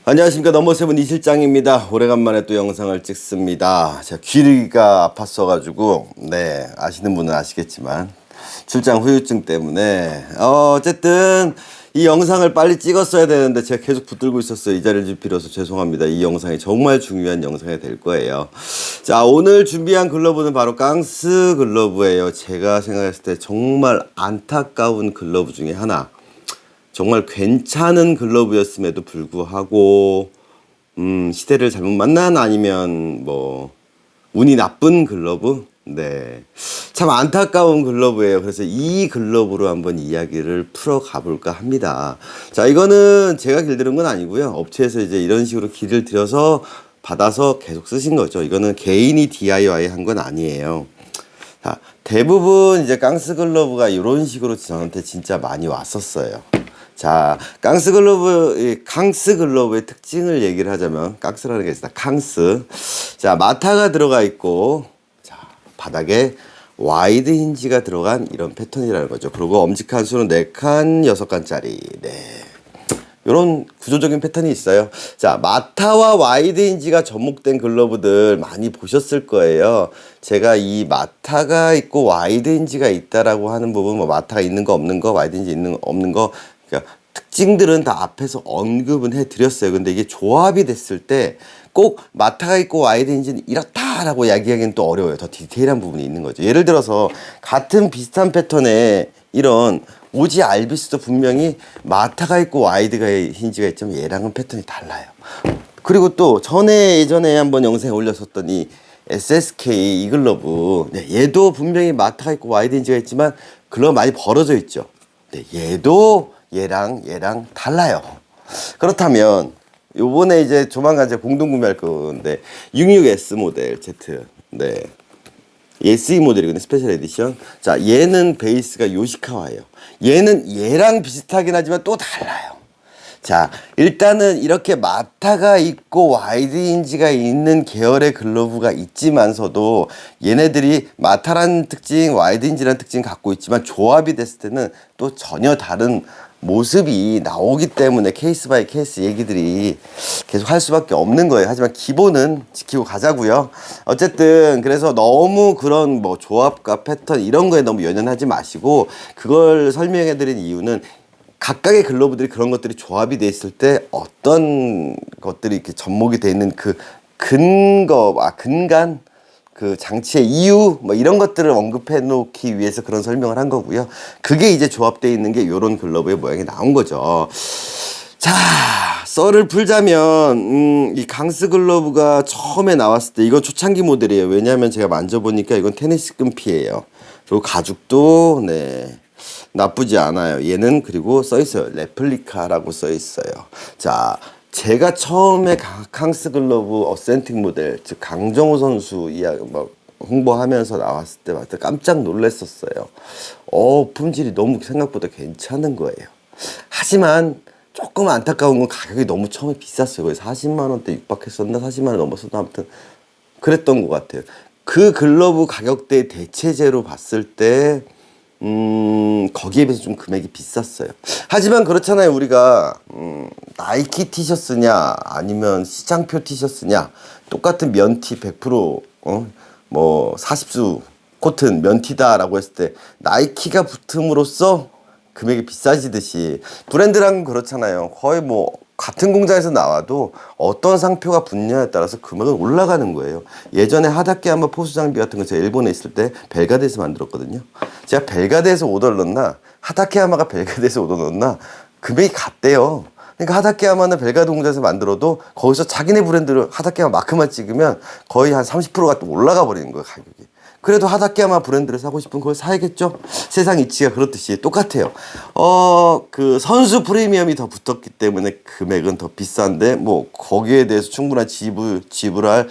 안녕하십니까. 넘버세븐 이실장입니다. 오래간만에 또 영상을 찍습니다. 제가 귀가 아팠어가지고 아시는 분은 아시겠지만 출장 후유증 때문에 어쨌든 이 영상을 빨리 찍었어야 되는데 제가 계속 붙들고 있었어요. 이 자리를 좀 빌어서 죄송합니다. 이 영상이 정말 중요한 영상이 될 거예요. 자, 오늘 준비한 글러브는 바로 깡스 글러브예요. 제가 생각했을 때 정말 안타까운 글러브 중에 하나, 정말 괜찮은 글러브였음에도 불구하고 시대를 잘못 만난, 아니면 뭐 운이 나쁜 글러브? 참 안타까운 글러브예요. 그래서 이 글러브로 한번 이야기를 풀어 가볼까 합니다. 자, 이거는 제가 길들인 건 아니고요. 업체에서 이제 이런 식으로 길을 들여서 받아서 계속 쓰신 거죠. 이거는 개인이 DIY 한 건 아니에요. 자, 대부분 이제 깡스 글러브가 이런 식으로 저한테 진짜 많이 왔었어요. 자, 깡스 글러브의 특징을 얘기를 하자면, 깡스라는 게 있습니다. 깡스. 자, 마타가 들어가 있고, 자, 바닥에 와이드 힌지가 들어간 이런 패턴이라는 거죠. 그리고 엄지칸 수는 4칸, 6칸짜리. 요런 구조적인 패턴이 있어요. 자, 마타와 와이드 힌지가 접목된 글러브들 많이 보셨을 거예요. 제가 이 마타가 있고 와이드 힌지가 있다라고 하는 부분, 뭐 마타가 있는 거 없는 거, 와이드 힌지 있는 거 없는 거, 그러니까 특징들은 다 앞에서 언급은 해드렸어요. 근데 이게 조합이 됐을 때 꼭 마타가 있고 와이드 힌지는 이렇다라고 이야기하기는 또 어려워요. 더 디테일한 부분이 있는 거죠. 예를 들어서 같은 비슷한 패턴의 이런 오지 알비스도 분명히 마타가 있고 와이드가 힌지가 있지만 얘랑은 패턴이 달라요. 그리고 또 예전에 한번 영상에 올렸었던 이 SSK 이 글러브, 얘도 분명히 마타가 있고 와이드 힌지가 있지만 글러브 많이 벌어져 있죠. 얘도 얘랑 달라요. 그렇다면 요번에 이제 조만간 제가 공동 구매할 건데 66S 모델 Z, SE 모델이거든요. 스페셜 에디션. 자, 얘는 베이스가 요시카와예요. 얘는 얘랑 비슷하긴 하지만 또 달라요. 자, 일단은 이렇게 마타가 있고 와이드 힌지가 있는 계열의 글러브가 있지만서도 얘네들이 마타라는 특징, 와이드 힌지라는 특징 갖고 있지만 조합이 됐을 때는 또 전혀 다른 모습이 나오기 때문에 케이스 바이 케이스 얘기들이 계속 할 수밖에 없는 거예요. 하지만 기본은 지키고 가자고요. 어쨌든 그래서 너무 그런 뭐 조합과 패턴 이런 거에 너무 연연하지 마시고, 그걸 설명해 드린 이유는 각각의 글러브들이 그런 것들이 조합이 돼 있을 때 어떤 것들이 이렇게 접목이 돼 있는 그 근간, 그 장치의 이유, 뭐 이런 것들을 언급해 놓기 위해서 그런 설명을 한 거고요. 그게 이제 조합되어 있는 게 요런 글러브의 모양이 나온 거죠. 자, 썰을 풀자면 이 강스 글러브가 처음에 나왔을 때 이건 초창기 모델이에요. 왜냐하면 제가 만져보니까 이건 테니스 끈피예요. 그리고 가죽도 나쁘지 않아요. 얘는 그리고 써있어요. 레플리카라고 써있어요. 자, 제가 처음에 캉스 글러브 어센틱 모델, 즉 강정호 선수 홍보하면서 나왔을 때 깜짝 놀랐었어요. 품질이 너무 생각보다 괜찮은 거예요. 하지만 조금 안타까운 건 가격이 너무 처음에 비쌌어요. 거의 40만 원대 육박했었나 40만 원 넘었었나, 아무튼 그랬던 것 같아요. 그 글러브 가격대 대체제로 봤을 때 거기에 비해서 좀 금액이 비쌌어요. 하지만 그렇잖아요. 우리가 나이키 티셔츠냐 아니면 시장표 티셔츠냐, 똑같은 면티 100% 뭐 40수 코튼 면티다라고 했을 때 나이키가 붙음으로써 금액이 비싸지듯이 브랜드란 그렇잖아요. 거의 뭐 같은 공장에서 나와도 어떤 상표가 붙냐에 따라서 금액은 올라가는 거예요. 예전에 하다케야마 포수 장비 같은 거 제가 일본에 있을 때 벨가데에서 만들었거든요. 제가 벨가데에서 오더를 넣나 하다케야마가 벨가데에서 오더 넣나 금액이 같대요. 그러니까 하다케야마는 벨가데 공장에서 만들어도 거기서 자기네 브랜드를 하다케야마 마크만 찍으면 거의 한 30%가 또 올라가 버리는 거예요, 가격이. 그래도 하다케야마 브랜드를 사고 싶으면 그걸 사야겠죠? 세상 이치가 그렇듯이 똑같아요. 그 선수 프리미엄이 더 붙었기 때문에 금액은 더 비싼데, 뭐, 거기에 대해서 충분히 지불할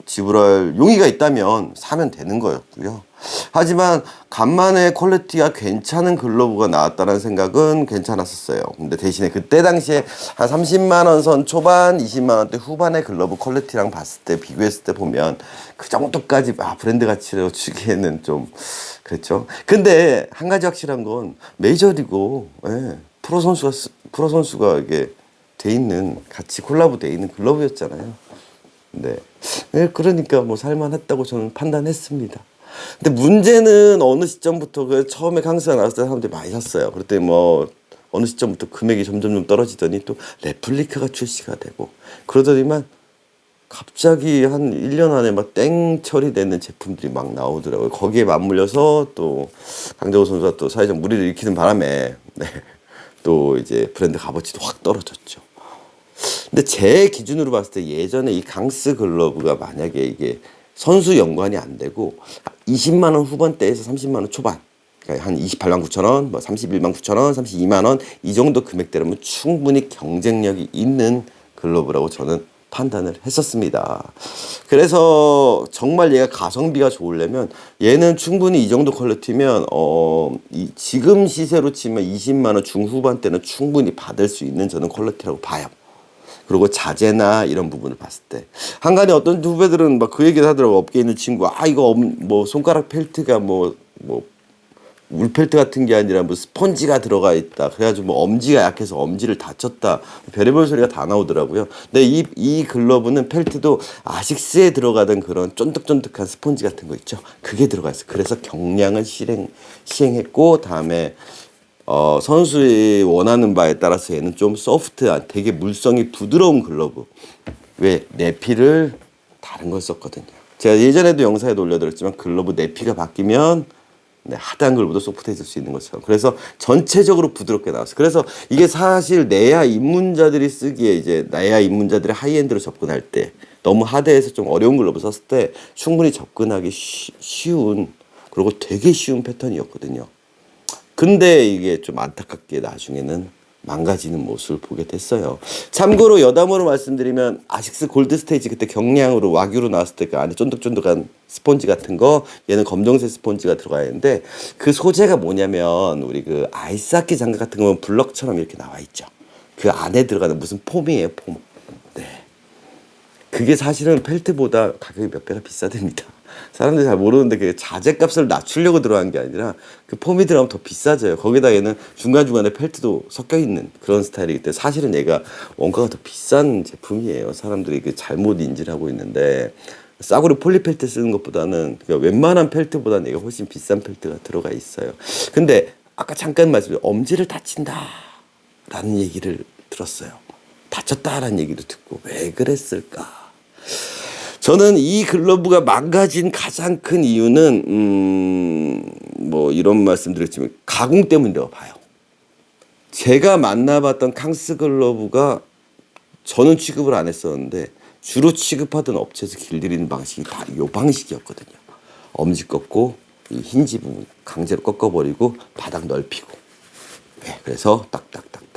지불할 용의가 있다면 사면 되는 거였고요. 하지만 간만에 퀄리티가 괜찮은 글러브가 나왔다는 생각은 괜찮았었어요. 근데 대신에 그때 당시에 한 30만 원 선 초반, 20만 원대 후반의 글러브 퀄리티랑 봤을 때, 비교했을 때 보면 그 정도까지 브랜드 가치로 주기에는 좀 그렇죠. 근데 한 가지 확실한 건 메이저리그 프로 선수가 프로 선수가 이게 돼 있는 같이 콜라보 돼 있는 글러브였잖아요. 네. 네, 그러니까 뭐 살만했다고 저는 판단했습니다. 근데 문제는 어느 시점부터 그 처음에 강스가 나왔을 때 사람들이 많이 샀어요. 그랬더니 뭐 어느 시점부터 금액이 점점 떨어지더니 또 레플리카가 출시가 되고 그러더니만 갑자기 한 1년 안에 막 땡 처리되는 제품들이 막 나오더라고요. 거기에 맞물려서 또 강정호 선수가 또 사회적 무리를 일으키는 바람에 네, 또 이제 브랜드 값어치도 확 떨어졌죠. 근데 제 기준으로 봤을 때 예전에 이 강스 글러브가 만약에 이게 선수 연관이 안 되고 20만 원 후반대에서 30만 원 초반, 그러니까 한 28만 9천 원, 뭐 31만 9천 원, 32만 원 이 정도 금액대라면 충분히 경쟁력이 있는 글러브라고 저는 판단을 했었습니다. 그래서 정말 얘가 가성비가 좋으려면 얘는 충분히 이 정도 퀄리티면 지금 시세로 치면 20만 원 중후반대는 충분히 받을 수 있는 저는 퀄리티라고 봐요. 그리고 자재나 이런 부분을 봤을 때 한간에 어떤 후배들은 막 그 얘기를 하더라고. 업계에 있는 친구 이거 뭐 손가락 펠트가 뭐 울펠트 같은 게 아니라 뭐 스펀지가 들어가 있다. 그래가지고 뭐 엄지가 약해서 엄지를 다쳤다. 별의별 소리가 다 나오더라고요. 근데 이 글러브는 펠트도 아식스에 들어가던 그런 쫀득쫀득한 스펀지 같은 거 있죠. 그게 들어가 있어. 그래서 경량을 시행했고 다음에 선수의 원하는 바에 따라서 얘는 좀 소프트한 되게 물성이 부드러운 글러브. 왜? 내피를 다른 걸 썼거든요. 제가 예전에도 영상에도 올려드렸지만 글러브 내피가 바뀌면 네, 하드한 글보다 소프트해질 수 있는 것처럼. 그래서 전체적으로 부드럽게 나왔어요. 그래서 이게 사실 내야 입문자들이 쓰기에 이제 내야 입문자들이 하이엔드로 접근할 때 너무 하드해서 좀 어려운 글러브 썼을 때 충분히 접근하기 쉬운 그리고 되게 쉬운 패턴이었거든요. 근데 이게 좀 안타깝게 나중에는 망가지는 모습을 보게 됐어요. 참고로 여담으로 말씀드리면 아식스 골드 스테이지 그때 경량으로 와규로 나왔을 때 그 안에 쫀득쫀득한 스폰지 같은 거 얘는 검정색 스폰지가 들어가 있는데 그 소재가 뭐냐면 우리 그 아이스하키 장갑 같은 거는 블럭처럼 이렇게 나와 있죠. 그 안에 들어가는 무슨 폼이에요, 폼. 네. 그게 사실은 펠트보다 가격이 몇 배가 비싸답니다. 사람들이 잘 모르는데 그 자재값을 낮추려고 들어간 게 아니라 그 폼이 들어가면 더 비싸져요. 거기다 얘는 중간중간에 펠트도 섞여 있는 그런 스타일이기 때문에 사실은 얘가 원가가 더 비싼 제품이에요. 사람들이 그 잘못 인지를 하고 있는데 싸구려 폴리펠트 쓰는 것보다는 그러니까 웬만한 펠트보다는 얘가 훨씬 비싼 펠트가 들어가 있어요. 근데 아까 잠깐 말씀드린 엄지를 다친다 라는 얘기를 들었어요. 다쳤다라는 얘기도 듣고 왜 그랬을까? 저는 이 글러브가 망가진 가장 큰 이유는 뭐 이런 말씀 드렸지만 가공 때문이라고 봐요. 제가 만나봤던 캉스 글러브가 저는 취급을 안 했었는데 주로 취급하던 업체에서 길들이는 방식이 다 이 방식이었거든요. 엄지 꺾고 이 힌지 부분 강제로 꺾어버리고 바닥 넓히고 네, 그래서 딱딱딱딱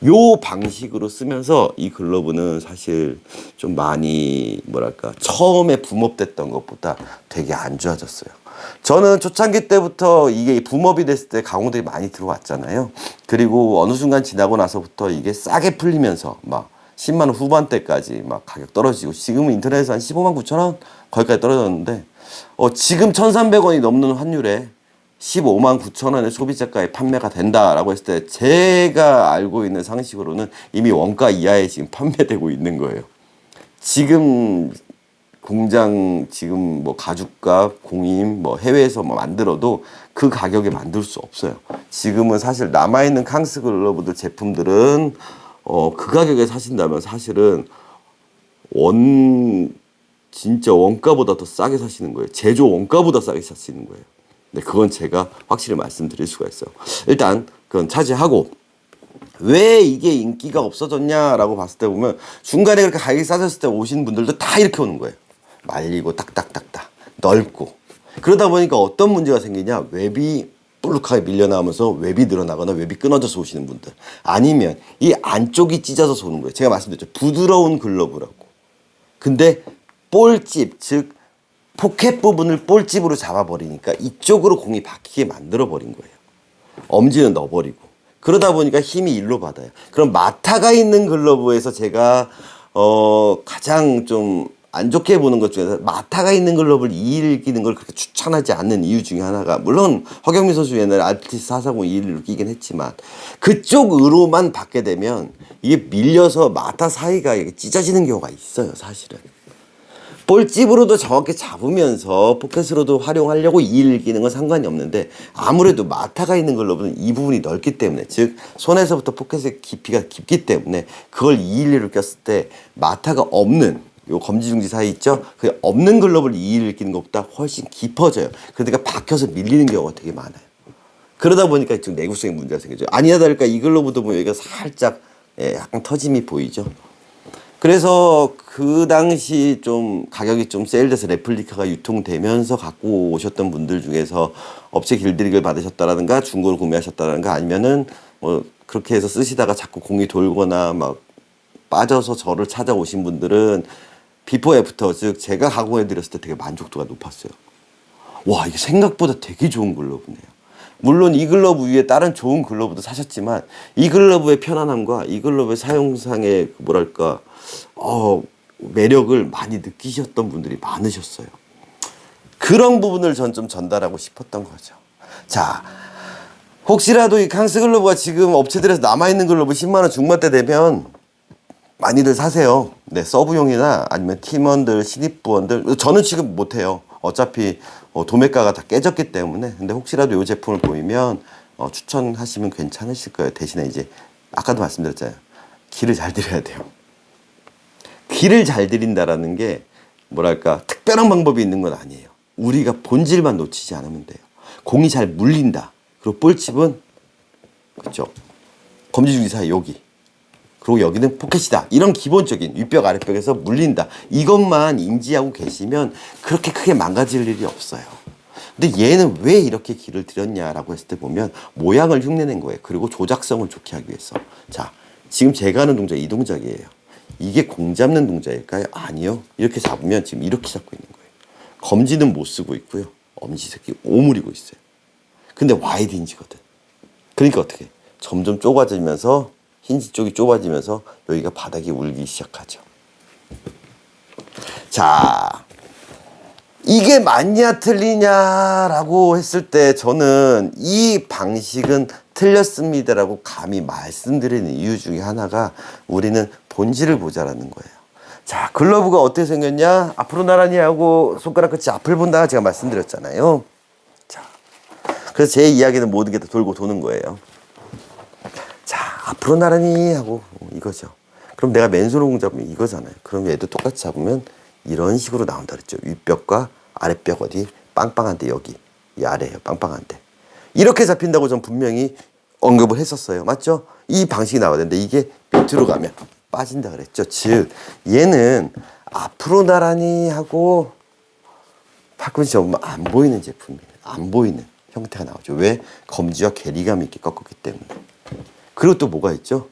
요 방식으로 쓰면서 이 글러브는 사실 좀 많이 뭐랄까 처음에 붐업됐던 것보다 되게 안 좋아졌어요. 저는 초창기 때부터 이게 붐업이 됐을 때 가공들이 많이 들어왔잖아요. 그리고 어느 순간 지나고 나서부터 이게 싸게 풀리면서 막 10만 원 후반대까지 막 가격 떨어지고 지금은 인터넷에서 한 15만 9천 원 거기까지 떨어졌는데 지금 1,300원이 넘는 환율에 15만 9천 원의 소비자가에 판매가 된다라고 했을 때 제가 알고 있는 상식으로는 이미 원가 이하에 지금 판매되고 있는 거예요. 지금 공장 지금 뭐 가죽값 공임 뭐 해외에서 뭐 만들어도 그 가격에 만들 수 없어요. 지금은 사실 남아있는 캉스 글러브들 제품들은 그 가격에 사신다면 사실은 진짜 원가보다 더 싸게 사시는 거예요. 제조 원가보다 싸게 사시는 거예요. 네, 그건 제가 확실히 말씀드릴 수가 있어요. 일단 그건 차지하고 왜 이게 인기가 없어졌냐라고 봤을 때 보면 중간에 그렇게 가격이 싸졌을 때 오신 분들도 다 이렇게 오는 거예요. 말리고 딱딱딱딱 넓고 그러다 보니까 어떤 문제가 생기냐 웹이 볼록하게 밀려나오면서 웹이 늘어나거나 웹이 끊어져서 오시는 분들 아니면 이 안쪽이 찢어져서 오는 거예요. 제가 말씀드렸죠. 부드러운 글러브라고. 근데 볼집 즉 포켓 부분을 볼집으로 잡아버리니까 이쪽으로 공이 박히게 만들어버린 거예요. 엄지는 넣어버리고. 그러다 보니까 힘이 일로 받아요. 그럼 마타가 있는 글러브에서 제가 가장 좀 안 좋게 보는 것 중에서 마타가 있는 글러브를 이기는 걸 그렇게 추천하지 않는 이유 중에 하나가, 물론 허경민 선수 옛날에 RTX 440 21을 끼긴 했지만 그쪽으로만 받게 되면 이게 밀려서 마타 사이가 찢어지는 경우가 있어요. 사실은 볼집으로도 정확히 잡으면서 포켓으로도 활용하려고 2를 끼는 건 상관이 없는데, 아무래도 마타가 있는 글러브는 이 부분이 넓기 때문에, 즉 손에서부터 포켓의 깊이가 깊기 때문에 그걸 212로 꼈을 때 마타가 없는 요 검지중지 사이 있죠? 그 없는 글러브를 2를 끼는 것보다 훨씬 깊어져요. 그러니까 박혀서 밀리는 경우가 되게 많아요. 그러다 보니까 지금 내구성에 문제가 생기죠. 아니나 다를까 이 글러브도 보면 여기가 살짝 약간 터짐이 보이죠. 그래서 그 당시 좀 가격이 좀 세일돼서 레플리카가 유통되면서 갖고 오셨던 분들 중에서 업체 길들이기를 받으셨다라든가 중고로 구매하셨다라든가, 아니면은 뭐 그렇게 해서 쓰시다가 자꾸 공이 돌거나 막 빠져서 저를 찾아오신 분들은 비포 애프터, 즉 제가 가공해 드렸을 때 되게 만족도가 높았어요. 와, 이게 생각보다 되게 좋은 글러브네요. 물론 이 글러브 위에 다른 좋은 글러브도 사셨지만 이 글러브의 편안함과 이 글러브의 사용상의 뭐랄까 매력을 많이 느끼셨던 분들이 많으셨어요. 그런 부분을 전 좀 전달하고 싶었던 거죠. 자, 혹시라도 이 캉스 글러브가 지금 업체들에서 남아있는 글러브 10만원 중반대 되면 많이들 사세요. 네, 서브용이나 아니면 팀원들, 신입부원들. 저는 지금 못해요. 어차피 도매가가 다 깨졌기 때문에. 근데 혹시라도 이 제품을 보이면 추천하시면 괜찮으실 거예요. 대신에 이제 아까도 말씀드렸잖아요. 길을 잘 들여야 돼요. 길을 잘 들인다라는 게 뭐랄까 특별한 방법이 있는 건 아니에요. 우리가 본질만 놓치지 않으면 돼요. 공이 잘 물린다. 그리고 볼집은 그렇죠. 검지중지 사이 여기. 그리고 여기는 포켓이다. 이런 기본적인 윗벽 아랫벽에서 물린다. 이것만 인지하고 계시면 그렇게 크게 망가질 일이 없어요. 근데 얘는 왜 이렇게 길을 들였냐라고 했을 때 보면 모양을 흉내낸 거예요. 그리고 조작성을 좋게 하기 위해서. 자, 지금 제가 하는 동작 이 동작이에요. 이게 공 잡는 동작일까요? 아니요. 이렇게 잡으면 지금 이렇게 잡고 있는 거예요. 검지는 못 쓰고 있고요. 엄지새끼 오므리고 있어요. 근데 와이드 힌지거든. 그러니까 어떻게? 점점 좁아지면서 힌지 쪽이 좁아지면서 여기가 바닥이 울기 시작하죠. 자, 이게 맞냐 틀리냐라고 했을 때 저는 이 방식은 틀렸습니다라고 감히 말씀드리는 이유 중에 하나가 우리는 본질을 보자라는 거예요. 자, 글러브가 어떻게 생겼냐? 앞으로 나란히 하고 손가락 끝이 앞을 본다 제가 말씀드렸잖아요. 자, 그래서 제 이야기는 모든 게 다 돌고 도는 거예요. 자, 앞으로 나란히 하고 이거죠. 그럼 내가 맨손으로 공 잡으면 이거잖아요. 그럼 얘도 똑같이 잡으면 이런 식으로 나온다 그랬죠. 윗벽과 아랫벽 어디 빵빵한데 여기 이 아래에요. 빵빵한데 이렇게 잡힌다고 전 분명히 언급을 했었어요. 맞죠? 이 방식이 나와야 되는데 이게 밑으로 가면 빠진다 그랬죠. 즉 얘는 앞으로 나란히 하고 팔꿈치 접으면 안 보이는 제품이에요. 안 보이는 형태가 나오죠. 왜? 검지와 괴리감 있게 꺾었기 때문에. 그리고 또 뭐가 있죠?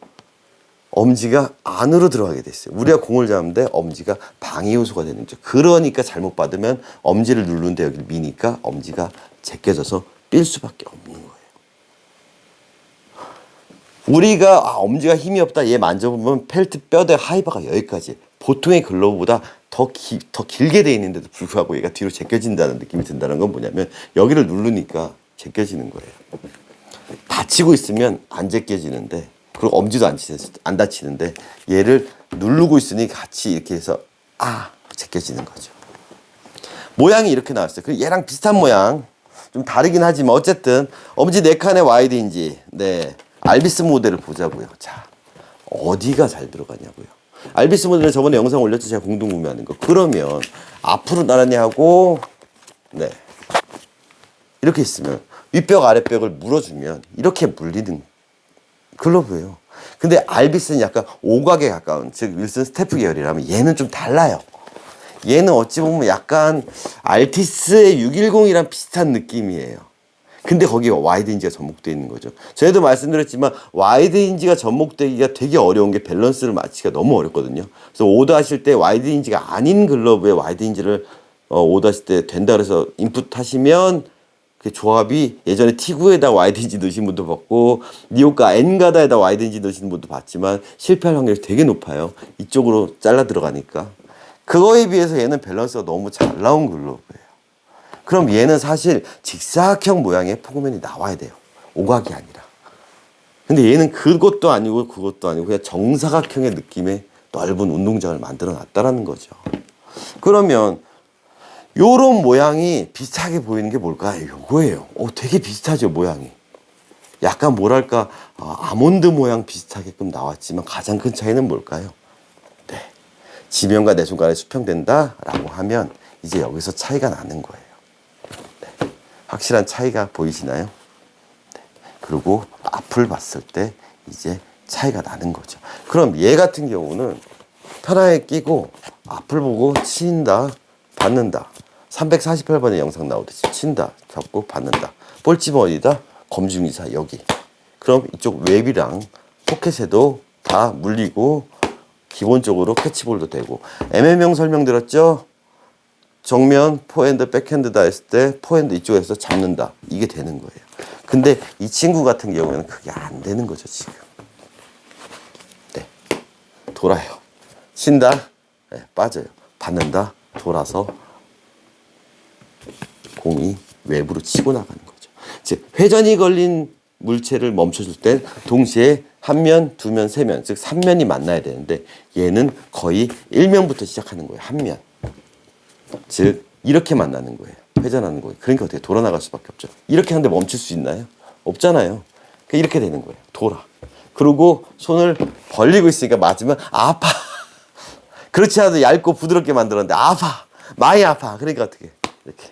엄지가 안으로 들어가게 됐어요. 우리가 공을 잡는데 엄지가 방해 요소가 되는 거죠. 그러니까 잘못 받으면 엄지를 누르는데 여기를 미니까 엄지가 제껴져서 삘 수밖에 없는 거예요. 우리가 엄지가 힘이 없다 얘 만져보면 펠트 뼈대 하이바가 여기까지 보통의 글러브보다 더 길게 돼 있는데도 불구하고 얘가 뒤로 제껴진다는 느낌이 든다는 건 뭐냐면 여기를 누르니까 제껴지는 거예요. 다치고 있으면 안 제껴지는데 그리고 엄지도 안 다치는데 얘를 누르고 있으니 같이 이렇게 해서 제껴지는 거죠. 모양이 이렇게 나왔어요. 그리고 얘랑 비슷한 모양 좀 다르긴 하지만 어쨌든 엄지 4칸의 와이드인지 네 알비스 모델을 보자고요. 자, 어디가 잘 들어가냐고요. 알비스 모델은 저번에 영상 올렸죠. 제가 공동 구매하는 거. 그러면 앞으로 나란히 하고 네 이렇게 있으면 윗벽 아랫벽을 물어주면 이렇게 물리는 글러브예요. 근데 알비스는 약간 오각에 가까운 즉 윌슨 스태프 계열이라면 얘는 좀 달라요. 얘는 어찌 보면 약간 알티스의 610이랑 비슷한 느낌이에요. 근데 거기에 와이드 힌지가 접목되어 있는 거죠. 저희도 말씀드렸지만 와이드 힌지가 접목되기가 되게 어려운 게 밸런스를 맞추기가 너무 어렵거든요. 그래서 오더 하실 때 와이드 힌지가 아닌 글러브에 와이드 힌지를 오더 하실 때 된다 그래서 인풋 하시면 그 조합이 예전에 T9에다 와이드 힌지 넣으신 분도 봤고 니오카 엔가다에다 와이드 힌지 넣으신 분도 봤지만 실패할 확률이 되게 높아요. 이쪽으로 잘라 들어가니까. 그거에 비해서 얘는 밸런스가 너무 잘 나온 글러브예요. 그럼 얘는 사실 직사각형 모양의 포그맨이 나와야 돼요. 오각이 아니라. 근데 얘는 그것도 아니고 그것도 아니고 그냥 정사각형의 느낌의 넓은 운동장을 만들어 놨다라는 거죠. 그러면 요런 모양이 비슷하게 보이는 게 뭘까요? 요거예요. 되게 비슷하죠, 모양이. 약간 뭐랄까, 아몬드 모양 비슷하게끔 나왔지만 가장 큰 차이는 뭘까요? 네. 지면과 내 손가락이 수평된다라고 하면 이제 여기서 차이가 나는 거예요. 네. 확실한 차이가 보이시나요? 네. 그리고 앞을 봤을 때 이제 차이가 나는 거죠. 그럼 얘 같은 경우는 편하게 끼고 앞을 보고 친다, 받는다. 348번의 영상 나오듯이 친다, 잡고 받는다. 볼집은 어디다? 검중이사 여기. 그럼 이쪽 웹이랑 포켓에도 다 물리고 기본적으로 캐치볼도 되고. MM형 설명드렸죠? 정면 포핸드 백핸드 다 했을 때 포핸드 이쪽에서 잡는다. 이게 되는 거예요. 근데 이 친구 같은 경우에는 그게 안 되는 거죠, 지금. 네. 돌아요. 친다, 네, 빠져요. 받는다, 돌아서 공이 외부로 치고 나가는 거죠. 즉 회전이 걸린 물체를 멈춰줄 땐 동시에 한 면, 두 면, 세 면, 즉 3면이 만나야 되는데 얘는 거의 1면부터 시작하는 거예요. 한 면. 즉 이렇게 만나는 거예요. 회전하는 거예요. 그러니까 어떻게 돌아 나갈 수밖에 없죠. 이렇게 하는데 멈출 수 있나요? 없잖아요. 그러니까 이렇게 되는 거예요. 돌아. 그리고 손을 벌리고 있으니까 맞으면 아파. 그렇지 않아도 얇고 부드럽게 만들었는데 아파. 많이 아파. 그러니까 어떻게 이렇게.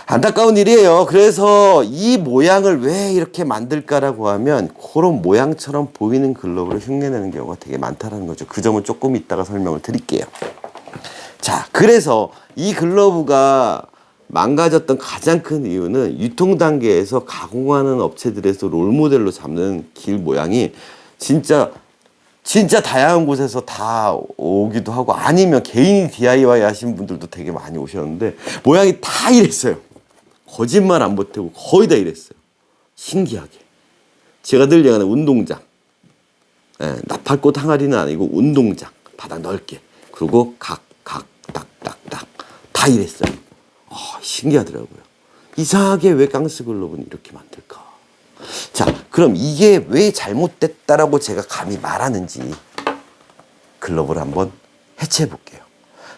안타까운 일이에요. 그래서 이 모양을 왜 이렇게 만들까라고 하면 그런 모양처럼 보이는 글러브를 흉내내는 경우가 되게 많다는 거죠. 그 점은 조금 이따가 설명을 드릴게요. 자, 그래서 이 글러브가 망가졌던 가장 큰 이유는 유통 단계에서 가공하는 업체들에서 롤모델로 잡는 길 모양이 진짜 다양한 곳에서 다 오기도 하고 아니면 개인이 DIY 하신 분들도 되게 많이 오셨는데 모양이 다 이랬어요. 거짓말 안 보태고 거의 다 이랬어요. 신기하게. 제가 늘 얘기하는 운동장. 나팔꽃 항아리는 아니고 운동장. 바닥 넓게. 그리고 딱. 다 이랬어요. 신기하더라고요. 이상하게 왜 깡스 글러브는 이렇게 만들까? 자, 그럼 이게 왜 잘못됐다라고 제가 감히 말하는지 글러브를 한번 해체해 볼게요.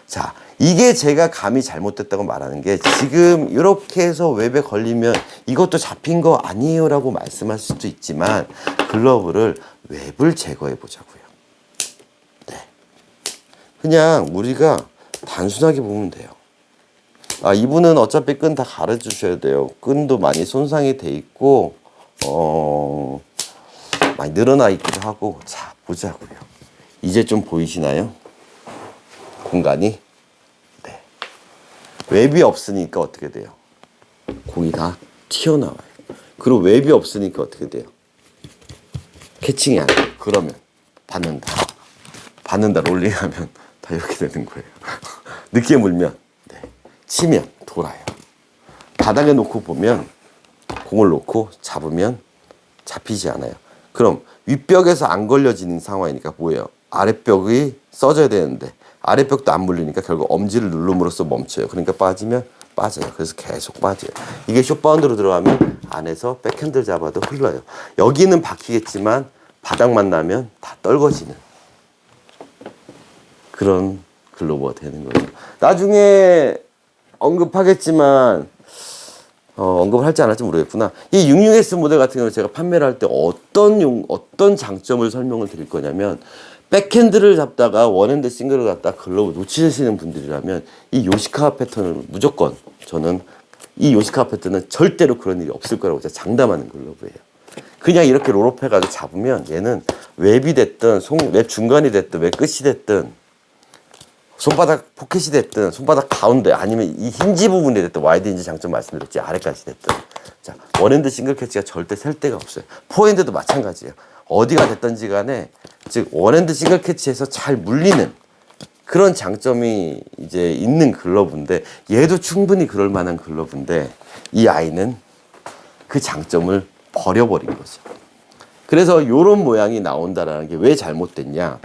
자, 이게 제가 감히 잘못됐다고 말하는 게 지금 이렇게 해서 웹에 걸리면 이것도 잡힌 거 아니에요 라고 말씀할 수도 있지만 글러브를 웹을 제거해 보자고요. 네. 그냥 우리가 단순하게 보면 돼요. 이분은 어차피 끈 다 갈아주셔야 돼요. 끈도 많이 손상이 돼 있고 많이 늘어나 있기도 하고. 자, 보자고요. 이제 좀 보이시나요? 공간이? 네. 웹이 없으니까 어떻게 돼요? 공이 다 튀어나와요. 그리고 웹이 없으니까 어떻게 돼요? 캐칭이 안 돼요. 그러면 받는다 롤링하면 다 이렇게 되는 거예요. 늦게 물면, 네. 치면 돌아요. 바닥에 놓고 보면 공을 놓고 잡으면 잡히지 않아요. 그럼 윗벽에서 안 걸려지는 상황이니까 뭐예요? 아랫벽이 써져야 되는데 아랫벽도 안 물리니까 결국 엄지를 누름으로써 멈춰요. 그러니까 빠지면 빠져요. 그래서 계속 빠져요. 이게 숏바운드로 들어가면 안에서 백핸드를 잡아도 흘러요. 여기는 박히겠지만 바닥만 나면 다 떨궈지는 그런 글러브가 되는 거죠. 나중에 언급하겠지만 언급을 할지 안 할지 모르겠구나. 이 66S 모델 같은 경우는 제가 판매를 할 때 어떤 장점을 설명을 드릴 거냐면 백핸드를 잡다가 원핸드 싱글을 갖다 글러브 놓치시는 분들이라면 이 요시카와 패턴을 무조건 저는 이 요시카와 패턴은 절대로 그런 일이 없을 거라고 제가 장담하는 글러브예요. 그냥 이렇게 롤업 해가지고 잡으면 얘는 웹이 됐든 웹 중간이 됐든 웹 끝이 됐든 손바닥 포켓이 됐든 손바닥 가운데 아니면 이 힌지 부분이 됐든 와이드 힌지 장점 말씀드렸지 아래까지 됐든 자 원핸드 싱글 캐치가 절대 셀 데가 없어요. 포핸드도 마찬가지예요. 어디가 됐든지 간에 즉 원핸드 싱글 캐치에서 잘 물리는 그런 장점이 이제 있는 글러브인데 얘도 충분히 그럴 만한 글러브인데 이 아이는 그 장점을 버려버린 거죠. 그래서 이런 모양이 나온다라는 게 왜 잘못됐냐?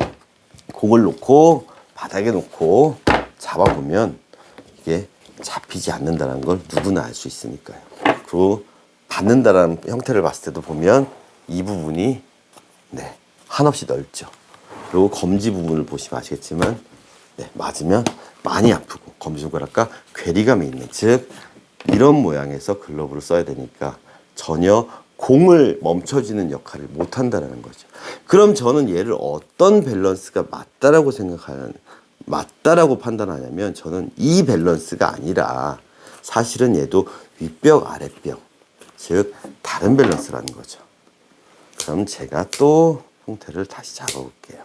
공을 놓고 바닥에 놓고 잡아보면 이게 잡히지 않는다는 걸 누구나 알 수 있으니까요. 그리고 받는다라는 형태를 봤을 때도 보면 이 부분이 네, 한없이 넓죠. 그리고 검지 부분을 보시면 아시겠지만 네, 맞으면 많이 아프고 검지손가락과 괴리감이 있는, 즉 이런 모양에서 글러브를 써야 되니까 전혀 공을 멈춰지는 역할을 못한다는 거죠. 그럼 저는 얘를 어떤 밸런스가 맞다라고 판단하냐면, 저는 이 밸런스가 아니라 사실은 얘도 윗벽 아랫벽, 즉 다른 밸런스라는 거죠. 그럼 제가 또 형태를 다시 잡아볼게요.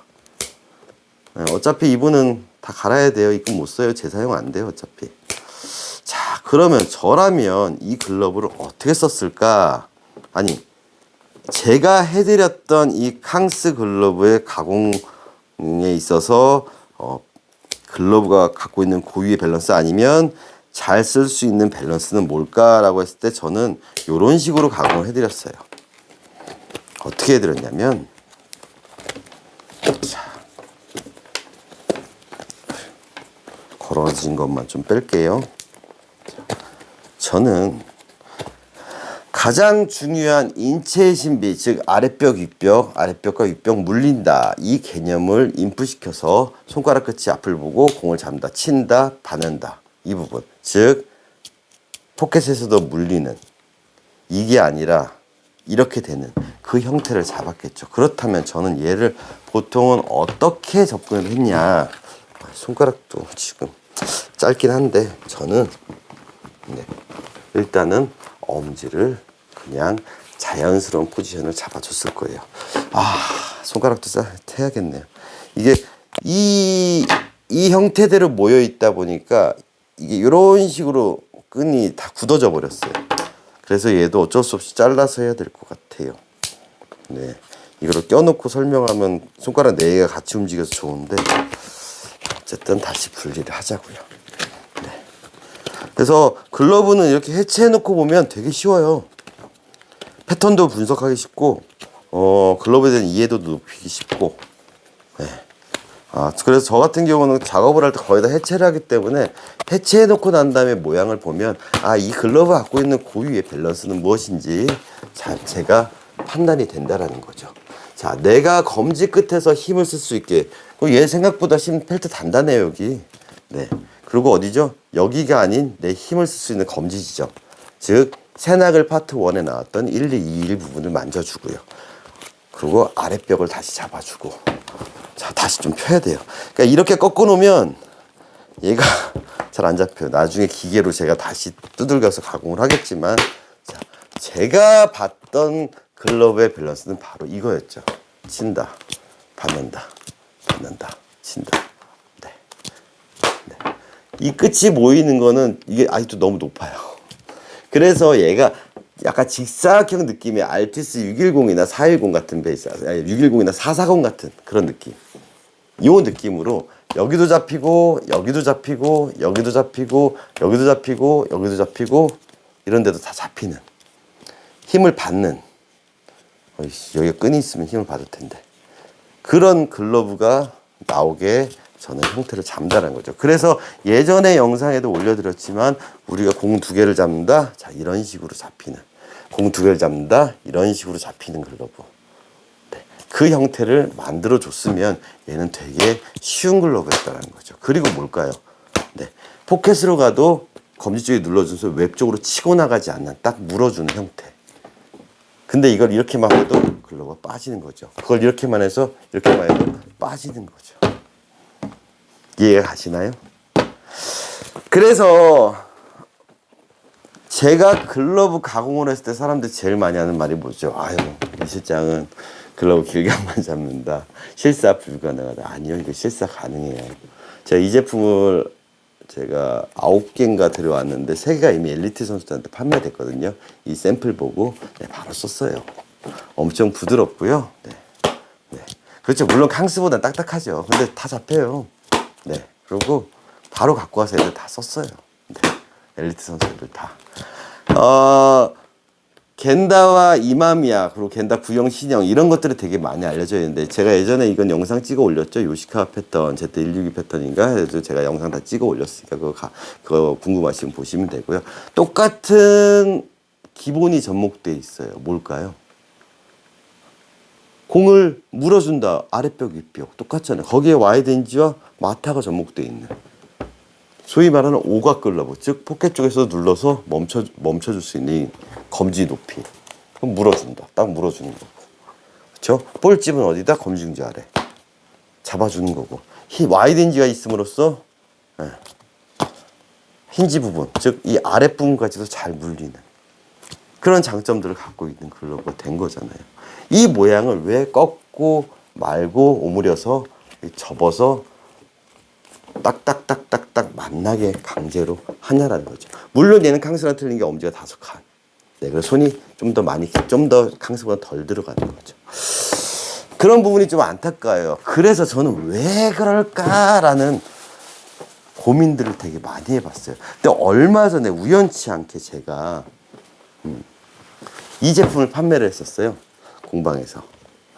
어차피 이분은 다 갈아야 돼요. 이거 못 써요. 재사용 안 돼요. 어차피. 자, 그러면 저라면 이 글러브를 어떻게 썼을까? 아니, 제가 해드렸던 이 캉스 글러브의 가공에 있어서 글러브가 갖고 있는 고유의 밸런스 아니면 잘 쓸 수 있는 밸런스는 뭘까라고 했을 때 저는 이런 식으로 가공을 해드렸어요. 어떻게 해드렸냐면, 자, 걸어진 것만 좀 뺄게요. 저는 가장 중요한 인체의 신비, 즉 아랫벽, 윗벽, 아랫벽과 윗벽 물린다, 이 개념을 인풋시켜서 손가락 끝이 앞을 보고 공을 잡는다, 친다, 받는다, 이 부분, 즉 포켓에서도 물리는, 이게 아니라 이렇게 되는 그 형태를 잡았겠죠. 그렇다면 저는 얘를 보통은 어떻게 접근을 했냐, 손가락도 지금 짧긴 한데 저는 네, 일단은 엄지를 그냥 자연스러운 포지션을 잡아줬을 거예요. 아, 손가락도 해야겠네요. 이게 이 형태대로 모여 있다 보니까 이게 이런 식으로 끈이 다 굳어져 버렸어요. 그래서 얘도 어쩔 수 없이 잘라서 해야 될 것 같아요. 네, 이거를 껴놓고 설명하면 손가락 4개가 같이 움직여서 좋은데 어쨌든 다시 분리를 하자고요. 네. 그래서 글러브는 이렇게 해체해놓고 보면 되게 쉬워요. 패턴도 분석하기 쉽고, 글러브에 대한 이해도도 높이기 쉽고. 네. 그래서 저 같은 경우는 작업을 할 때 거의 다 해체를 하기 때문에 해체해놓고 난 다음에 모양을 보면, 이 글러브 갖고 있는 고유의 밸런스는 무엇인지 제가 판단이 된다라는 거죠. 자, 내가 검지 끝에서 힘을 쓸 수 있게. 얘 생각보다 펠트 단단해요, 여기. 네. 그리고 어디죠? 여기가 아닌 내 힘을 쓸 수 있는 검지 지점. 즉, 새나글 파트 1에 나왔던 1, 2, 2, 1 부분을 만져주고요. 그리고 아랫벽을 다시 잡아주고. 자, 다시 좀 펴야 돼요. 그러니까 이렇게 꺾어 놓으면 얘가 잘 안 잡혀요. 나중에 기계로 제가 다시 두들겨서 가공을 하겠지만, 자, 제가 봤던 글러브의 밸런스는 바로 이거였죠. 친다, 받는다, 받는다, 친다. 네. 네. 이 끝이 모이는 거는 이게 아직도 너무 높아요. 그래서 얘가 약간 직사각형 느낌의 알티스 610이나 410 같은 베이스, 610이나 440 같은 그런 느낌. 이 느낌으로 여기도 잡히고, 여기도 잡히고, 여기도 잡히고, 여기도 잡히고, 여기도 잡히고, 이런 데도 다 잡히는, 힘을 받는, 여기 끈이 있으면 힘을 받을 텐데, 그런 글러브가 나오게 저는 형태를 잡는다는 거죠. 그래서 예전에 영상에도 올려드렸지만, 우리가 공 2개를 잡는다, 자, 이런 식으로 잡히는, 공 2개를 잡는다, 이런 식으로 잡히는 글러브. 네. 그 형태를 만들어 줬으면 얘는 되게 쉬운 글러브였다는 거죠. 그리고 뭘까요? 네. 포켓으로 가도 검지 쪽에 눌러줘서 웹 쪽으로 치고 나가지 않는, 딱 물어주는 형태. 근데 이걸 이렇게만 해도 글러브가 빠지는 거죠. 그걸 이렇게만 해서 이렇게만 해도 빠지는 거죠. 이해가 가시나요? 그래서 제가 글러브 가공을 했을 때 사람들이 제일 많이 하는 말이 뭐죠? 아유, 이 실장은 글러브 길게만 잡는다, 실사 불가능하다. 아니요, 이거 실사 가능해요. 제가 이 제품을 제가 9개인가 들여왔는데 3개가 이미 엘리트 선수들한테 판매됐거든요. 이 샘플 보고 바로 썼어요. 엄청 부드럽고요. 네. 네. 그렇죠. 물론 캉스보다 딱딱하죠. 근데 다 잡혀요. 네. 그리고 바로 갖고 와서 애들 다 썼어요. 네. 엘리트 선수들 다. 겐다와 이마미야 그리고 겐다 구형 신형 이런 것들이 되게 많이 알려져 있는데 제가 예전에 이건 영상 찍어 올렸죠. 요시카 패턴 Z162 패턴인가 해서 제가 영상 다 찍어 올렸으니까 그거 궁금하시면 보시면 되고요. 똑같은 기본이 접목돼 있어요. 뭘까요? 공을 물어준다. 아랫벽 윗벽 똑같잖아요. 거기에 와이드인지와 마타가 접목돼 있는 소위 말하는 오각 글러브, 즉 포켓 쪽에서 눌러서 멈춰줄 수 있는 검지 높이. 그럼 물어준다. 딱 물어주는 거고. 그렇죠? 볼집은 어디다? 검지중지 아래. 잡아주는 거고. 와이드 힌지가 있음으로써 힌지 부분, 즉 이 아랫부분까지도 잘 물리는 그런 장점들을 갖고 있는 글러브가 된 거잖아요. 이 모양을 왜 꺾고 말고 오므려서 접어서 딱딱딱딱딱 만나게 강제로 하냐라는 거죠. 물론 얘는 캉스랑 틀린 게 엄지가 5칸. 네, 그래서 손이 좀 더 캉스보다 덜 들어가는 거죠. 그런 부분이 좀 안타까워요. 그래서 저는 왜 그럴까라는 고민들을 되게 많이 해봤어요. 근데 얼마 전에 우연치 않게 제가 이 제품을 판매를 했었어요. 공방에서.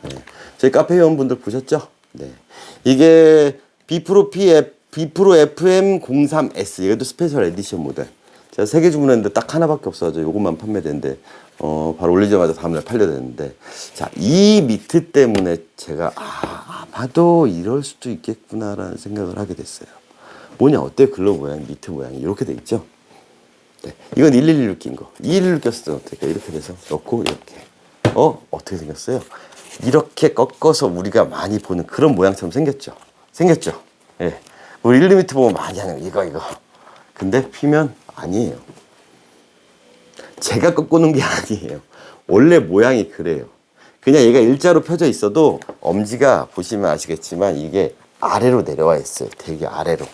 네. 저희 카페 회원분들 보셨죠? 네. 이게 비프로 FM03S 이것도 스페셜 에디션 모델. 제가 3개 주문했는데 딱 하나밖에 없어가지고 이것만 판매됐는데 바로 올리자마자 다음날 팔려됐는데 자, 이 미트 때문에 제가 아마도 이럴 수도 있겠구나라는 생각을 하게 됐어요. 뭐냐 어때? 글러브 모양, 미트 모양이 이렇게 돼 있죠? 네. 이건 111로 낀 거. 211로 꼈을 때 어떨까? 이렇게 돼서 넣고 이렇게 어떻게 생겼어요? 이렇게 꺾어서 우리가 많이 보는 그런 모양처럼 생겼죠? 생겼죠? 예. 우리 1mm 보면 많이 하는 거, 이거. 근데 피면 아니에요. 제가 꺾어놓은 게 아니에요. 원래 모양이 그래요. 그냥 얘가 일자로 펴져 있어도 엄지가 보시면 아시겠지만 이게 아래로 내려와 있어요. 되게 아래로.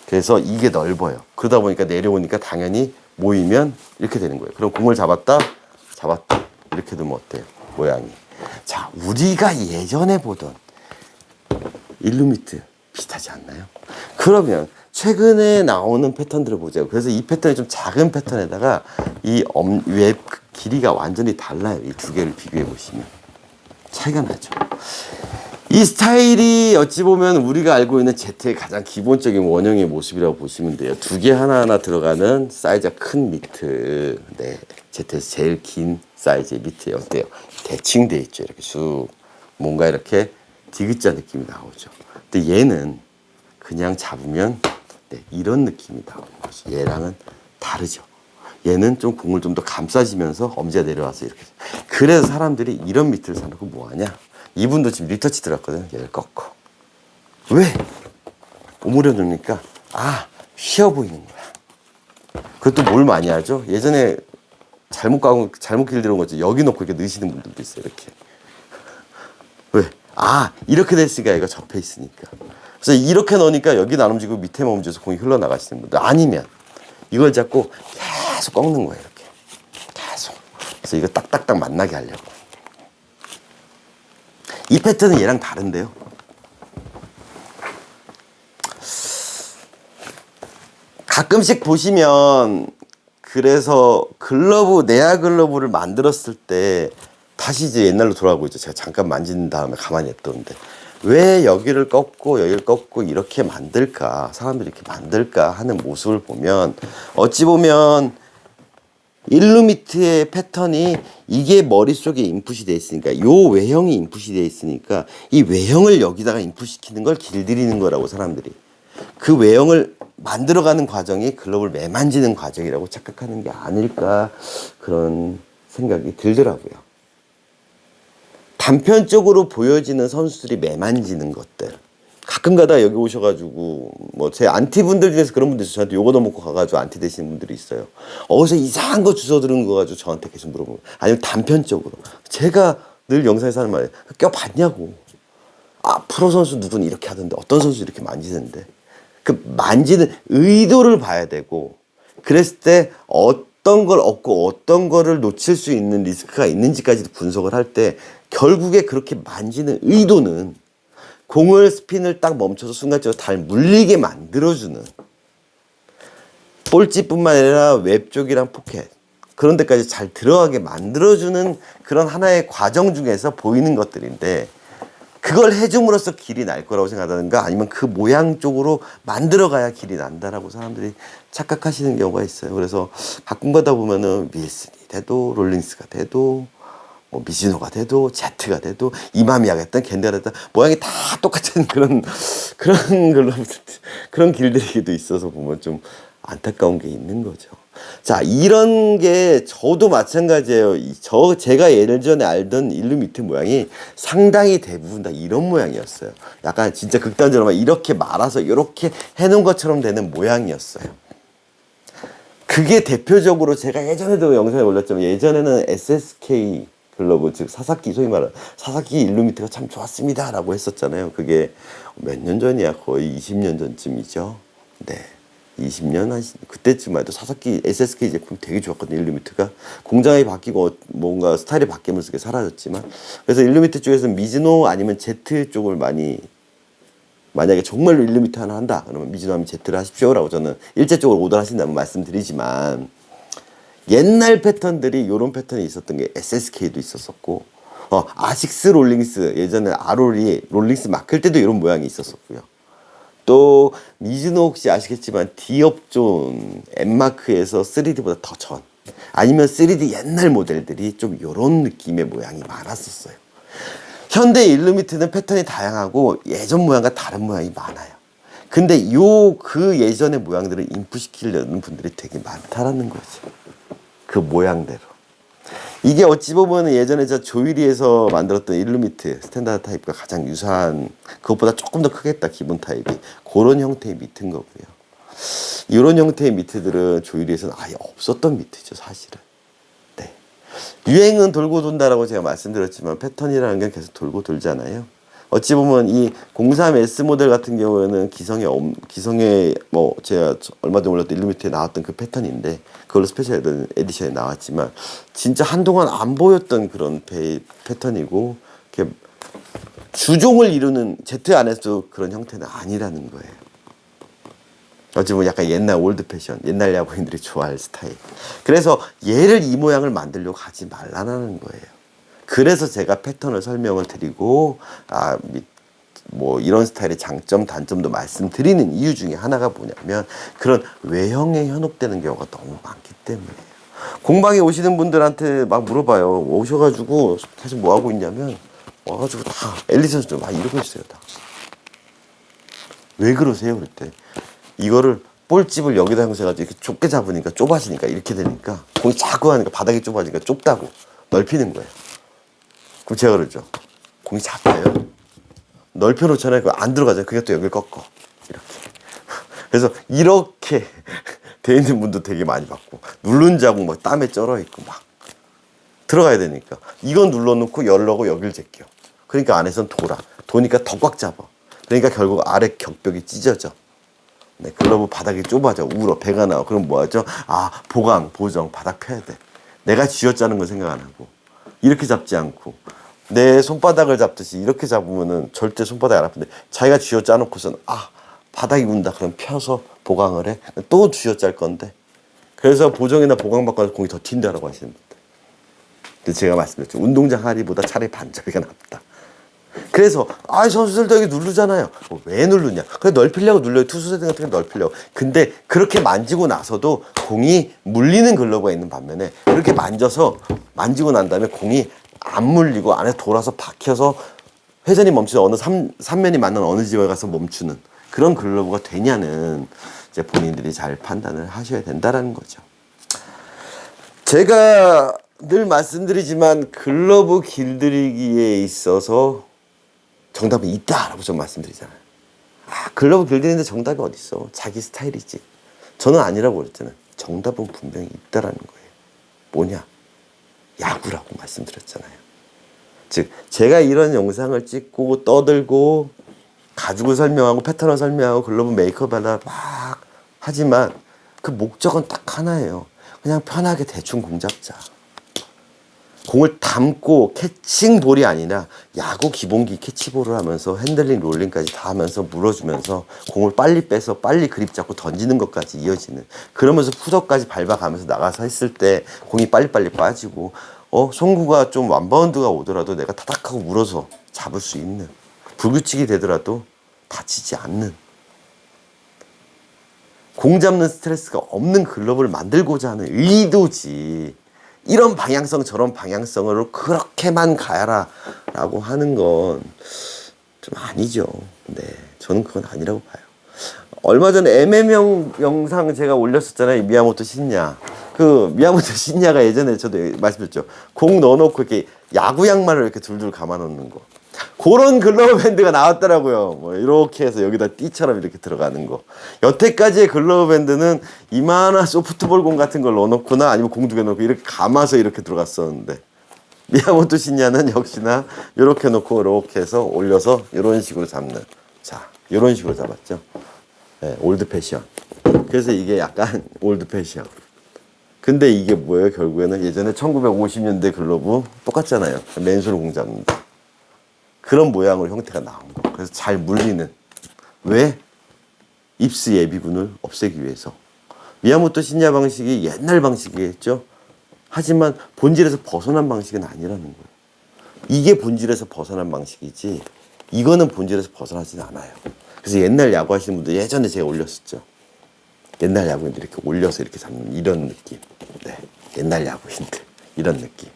그래서 이게 넓어요. 그러다 보니까 내려오니까 당연히 모이면 이렇게 되는 거예요. 그럼 공을 잡았다. 이렇게 두면 어때요? 모양이. 자, 우리가 예전에 보던 일루미트 비슷하지 않나요? 그러면 최근에 나오는 패턴들을 보자고. 그래서 이 패턴이 좀 작은 패턴에다가 이 웹 길이가 완전히 달라요. 이 두 개를 비교해 보시면 차이가 나죠. 이 스타일이 어찌 보면 우리가 알고 있는 Z의 가장 기본적인 원형의 모습이라고 보시면 돼요. 두 개 하나하나 들어가는 사이즈가 큰 미트. 네, Z에서 제일 긴 사이즈의 미트 어때요? 대칭돼 있죠. 이렇게 쑥 뭔가 이렇게 디귿자 느낌이 나오죠. 근데 얘는 그냥 잡으면 이런 느낌이 나오는 거죠. 얘랑은 다르죠. 얘는 좀 공을 좀 더 감싸지면서 엄지가 내려와서 이렇게. 그래서 사람들이 이런 미트를 사놓고 뭐하냐? 이분도 지금 리터치 들었거든요. 얘를 꺾고. 왜? 오므려 놓으니까 휘어 보이는 거야. 그것도 뭘 많이 하죠? 예전에 잘못 길들여온 거죠. 여기 놓고 이렇게 넣으시는 분들도 있어요. 이렇게. 왜? 이렇게 됐으니까 얘가 접혀 있으니까. 그래서 이렇게 넣으니까 여기는 안 움직이고 밑에만 움직여서 공이 흘러나가시는 분들. 아니면 이걸 잡고 계속 꺾는 거예요. 이렇게. 계속. 그래서 이거 딱딱딱 만나게 하려고. 이 패턴은 얘랑 다른데요. 가끔씩 보시면 그래서 내야 글러브를 만들었을 때 다시 이제 옛날로 돌아가고 있죠. 제가 잠깐 만진 다음에 가만히 냅뒀는데 왜 여기를 꺾고 여기를 꺾고 이렇게 만들까? 사람들이 이렇게 만들까 하는 모습을 보면 어찌 보면 일루미트의 패턴이 이게 머릿속에 인풋이 돼 있으니까 요 외형이 인풋이 돼 있으니까 이 외형을 여기다가 인풋시키는 걸 길들이는 거라고 사람들이 그 외형을 만들어가는 과정이 글러브를 매만지는 과정이라고 착각하는 게 아닐까 그런 생각이 들더라고요. 단편적으로 보여지는 선수들이 매만지는 것들 가끔 가다가 여기 오셔가지고 뭐 제 안티 분들 중에서 그런 분들 있어요. 저한테 요거 넣어먹고 가가지고 안티 되시는 분들이 있어요. 어디서 이상한 거 주워 들은 거 가지고 저한테 계속 물어보고 아니면 단편적으로 제가 늘 영상에서 하는 말이에요. 껴봤냐고. 프로 선수 누구는 이렇게 하던데 어떤 선수 이렇게 만지는데 그 만지는 의도를 봐야 되고 그랬을 때 어떤 걸 얻고 어떤 거를 놓칠 수 있는 리스크가 있는지까지도 분석을 할 때 결국에 그렇게 만지는 의도는 공을 스핀을 딱 멈춰서 순간적으로 잘 물리게 만들어주는 볼집뿐만 아니라 웹 쪽이랑 포켓 그런 데까지 잘 들어가게 만들어주는 그런 하나의 과정 중에서 보이는 것들인데, 그걸 해줌으로써 길이 날 거라고 생각하는가, 아니면 그 모양 쪽으로 만들어가야 길이 난다라고 사람들이 착각하시는 경우가 있어요. 그래서 가끔가다 보면은 윌슨이 돼도 롤링스가 돼도 뭐 미즈노가 돼도 제트가 돼도 이마미야가 됐든 겐데가 됐든 모양이 다 똑같은 그런 길들이기도 있어서 보면 좀 안타까운 게 있는 거죠. 자, 이런 게 저도 마찬가지예요. 제가 예전에 알던 일루미트 모양이 상당히 대부분 다 이런 모양이었어요. 약간 진짜 극단적으로 이렇게 말아서 이렇게 해놓은 것처럼 되는 모양이었어요. 그게 대표적으로 제가 예전에도 영상에 올렸지만, 예전에는 SSK 글러브, 즉 사사키, 소위 말하는 사사키 일루미트가 참 좋았습니다 라고 했었잖아요. 그게 몇 년 전이야? 거의 20년 전쯤이죠. 네, 20년 그때쯤만 해도 사사키 SSK 제품 되게 좋았거든요. 일루미트가 공장이 바뀌고 뭔가 스타일이 바뀌면서 그게 사라졌지만, 그래서 일루미트 쪽에서는 미즈노 아니면 제트 쪽을 많이, 만약에 정말로 일루미트 하나 한다 그러면 미즈노 하면 제트를 하십시오 라고 저는 일제적으로 오더하신다면 말씀드리지만, 옛날 패턴들이 이런 패턴이 있었던 게 SSK도 있었었고, 아식스 롤링스, 예전에 아롤이 롤링스 막힐 때도 이런 모양이 있었었고요. 또 미즈노 혹시 아시겠지만 디업존 M마크에서 3D보다 더 전, 아니면 3D 옛날 모델들이 좀 이런 느낌의 모양이 많았었어요. 현대 일루미트는 패턴이 다양하고 예전 모양과 다른 모양이 많아요. 근데 그 예전의 모양들을 인풋시키려는 분들이 되게 많다라는 거죠. 그 모양대로. 이게 어찌 보면 예전에 저 조이리에서 만들었던 일루미트 스탠다드 타입과 가장 유사한, 그것보다 조금 더 크겠다 기본 타입이, 그런 형태의 미트인 거고요. 이런 형태의 미트들은 조이리에서는 아예 없었던 미트죠, 사실은. 네. 유행은 돌고 돈다라고 제가 말씀드렸지만 패턴이라는 게 계속 돌고 돌잖아요. 어찌 보면 이 03S 모델 같은 경우에는 기성의 뭐 제가 얼마 전에 올렸던 일루미트에 나왔던 그 패턴인데, 그걸로 스페셜 에디션에 나왔지만 진짜 한동안 안 보였던 그런 패턴이고, 이렇게 주종을 이루는 Z 안에서도 그런 형태는 아니라는 거예요. 어찌 보면 약간 옛날 올드 패션, 옛날 야구인들이 좋아할 스타일. 그래서 얘를 이 모양을 만들려고 하지 말라는 거예요. 그래서 제가 패턴을 설명을 드리고, 뭐 이런 스타일의 장점, 단점도 말씀드리는 이유 중에 하나가 뭐냐면, 그런 외형에 현혹되는 경우가 너무 많기 때문이에요. 공방에 오시는 분들한테 막 물어봐요. 오셔가지고 사실 뭐 하고 있냐면, 와가지고 다 엘리선수 막 이러고 있어요. 다. 왜 그러세요? 그랬대. 이거를 볼집을 여기다 형성해가지고 이렇게 좁게 잡으니까, 좁아지니까, 이렇게 되니까 공이 자꾸 하니까 바닥이 좁아지니까 좁다고 넓히는 거예요. 그럼 제가 그러죠. 공이 작아요. 넓혀놓잖아요. 그거 안 들어가잖아요. 그게 또 여기를 꺾어. 이렇게. 그래서 이렇게 돼 있는 분도 되게 많이 봤고, 누른 자국 막 땀에 쩔어 있고 막 들어가야 되니까 이건 눌러놓고 열려고 여길 제껴. 그러니까 안에선 도니까 더 꽉 잡아. 그러니까 결국 아래 격벽이 찢어져. 네, 글러브 바닥이 좁아져. 울어. 배가 나와. 그럼 뭐 하죠? 보정, 바닥 펴야 돼. 내가 쥐어짜는 거 생각 안 하고, 이렇게 잡지 않고 내 손바닥을 잡듯이 이렇게 잡으면은 절대 손바닥이 안 아픈데, 자기가 쥐어짜놓고선 바닥이 운다 그럼 펴서 보강을 해. 또 쥐어짤 건데. 그래서 보정이나 보강 받고 나서 공이 더 튄다라고 하시는 분들. 근데 제가 말씀드렸죠. 운동장 하리보다 차라리 반절이가 낫다. 그래서 선수들도 여기 누르잖아요. 왜 누르냐? 그래 넓히려고 눌러요. 투수 세팅 같은 거 넓히려고. 근데 그렇게 만지고 나서도 공이 물리는 글러브가 있는 반면에, 그렇게 만지고 난 다음에 공이 안 물리고 안에 돌아서 박혀서 회전이 멈추는 어느 삼면이 맞는 어느 지역에 가서 멈추는 그런 글러브가 되냐는 이제 본인들이 잘 판단을 하셔야 된다라는 거죠. 제가 늘 말씀드리지만 글러브 길들이기에 있어서 정답은 있다라고 좀 말씀드리잖아요. 글러브 길들이는데 정답이 어딨어. 자기 스타일이지. 저는 아니라고 그랬잖아요. 정답은 분명히 있다라는 거예요. 뭐냐? 야구라고 말씀드렸잖아요. 즉 제가 이런 영상을 찍고 떠들고 가지고 설명하고 패턴을 설명하고 글러브 메이크업 하나 막 하지만 그 목적은 딱 하나예요. 그냥 편하게 대충 공 잡자. 공을 담고 캐칭 볼이 아니라 야구 기본기 캐치볼을 하면서 핸들링 롤링까지 다 하면서 물어주면서 공을 빨리 빼서 빨리 그립 잡고 던지는 것까지 이어지는, 그러면서 푸덕까지 밟아가면서 나가서 했을 때 공이 빨리빨리 빠지고 송구가 좀 완바운드가 오더라도 내가 타닥하고 물어서 잡을 수 있는, 불규칙이 되더라도 다치지 않는, 공 잡는 스트레스가 없는 글러브를 만들고자 하는 의도지, 이런 방향성 저런 방향성으로 그렇게만 가야라 라고 하는 건 좀 아니죠. 네, 저는 그건 아니라고 봐요. 얼마 전에 MM 영상 제가 올렸었잖아요. 미야모토 신야. 그 미야모토 신야가 예전에 저도 말씀드렸죠. 공 넣어놓고 이렇게 야구 양말을 이렇게 둘둘 감아 놓는 거. 그런 글러브 밴드가 나왔더라고요. 뭐 이렇게 해서 여기다 띠처럼 이렇게 들어가는 거. 여태까지의 글러브 밴드는 이만한 소프트볼 공 같은 걸 넣어놓거나 아니면 공 두 개 넣고 이렇게 감아서 이렇게 들어갔었는데, 미야모토 신야는 역시나 이렇게 놓고 이렇게 해서 올려서 이런 식으로 잡는, 자 이런 식으로 잡았죠. 네, 올드 패션. 그래서 이게 약간 올드 패션. 근데 이게 뭐예요? 결국에는 예전에 1950년대 글러브 똑같잖아요. 맨손으로 공 잡는다. 그런 모양으로 형태가 나온 거. 그래서 잘 물리는. 왜? 입스 예비군을 없애기 위해서. 미야모토 신야 방식이 옛날 방식이겠죠. 하지만 본질에서 벗어난 방식은 아니라는 거예요. 이게 본질에서 벗어난 방식이지, 이거는 본질에서 벗어나진 않아요. 그래서 옛날 야구 하시는 분들 예전에 제가 올렸었죠. 옛날 야구인들 이렇게 올려서 이렇게 잡는 이런 느낌. 네, 옛날 야구인들 이런 느낌.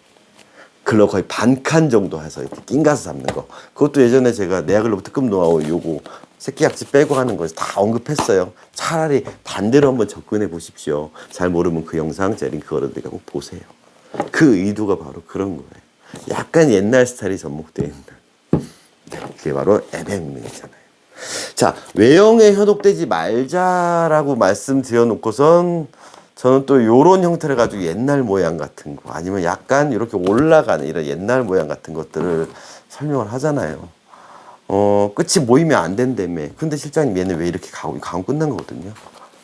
글러브 거의 반칸 정도 해서 이렇게 낑가서 잡는 거. 그것도 예전에 제가 내야글러브 특급 노하우 요거 새끼약지 빼고 하는 거 다 언급했어요. 차라리 반대로 한번 접근해 보십시오. 잘 모르면 그 영상 제 링크 걸어드리니까 꼭 보세요. 그 의도가 바로 그런 거예요. 약간 옛날 스타일이 접목되어 있는. 그게 바로 MM이잖아요. 자, 외형에 현혹되지 말자라고 말씀드려 놓고선 저는 또 요런 형태를 가지고 옛날 모양 같은 거, 아니면 약간 이렇게 올라가는 이런 옛날 모양 같은 것들을 설명을 하잖아요. 끝이 모이면 안 된다며. 근데 실장님 얘는 왜 이렇게 가고 끝난 거거든요.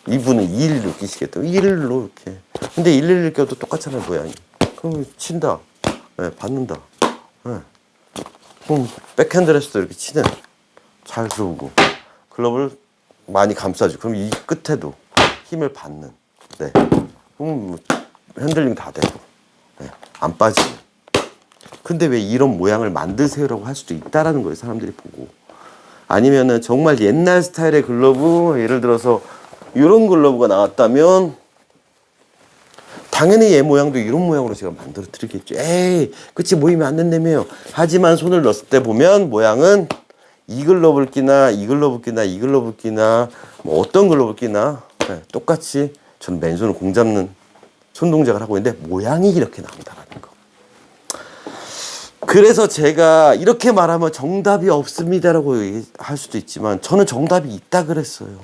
이분은 211로 끼시겠다. 211로 이렇게. 근데 111 껴도 똑같잖아요, 모양이. 그럼 친다. 네, 받는다. 네. 그럼 백핸드레스도 이렇게 치는. 잘 들어오고. 글러브를 많이 감싸주고. 그럼 이 끝에도 힘을 받는. 네. 그럼 핸들링 다 되고. 네. 안 빠지고. 근데 왜 이런 모양을 만드세요라고 할 수도 있다라는 거예요, 사람들이 보고. 아니면은 정말 옛날 스타일의 글러브, 예를 들어서 이런 글러브가 나왔다면 당연히 얘 모양도 이런 모양으로 제가 만들어 드리겠죠. 에이, 그치, 모이면 안 된다며요. 하지만 손을 넣었을 때 보면 모양은 이 글러브를 끼나 이 글러브 끼나 이 글러브 끼나 뭐 어떤 글러브 끼나 네, 똑같이 전 맨손으로 공 잡는 손 동작을 하고 있는데 모양이 이렇게 나온다라는 거. 그래서 제가 이렇게 말하면 정답이 없습니다라고 할 수도 있지만 저는 정답이 있다 그랬어요.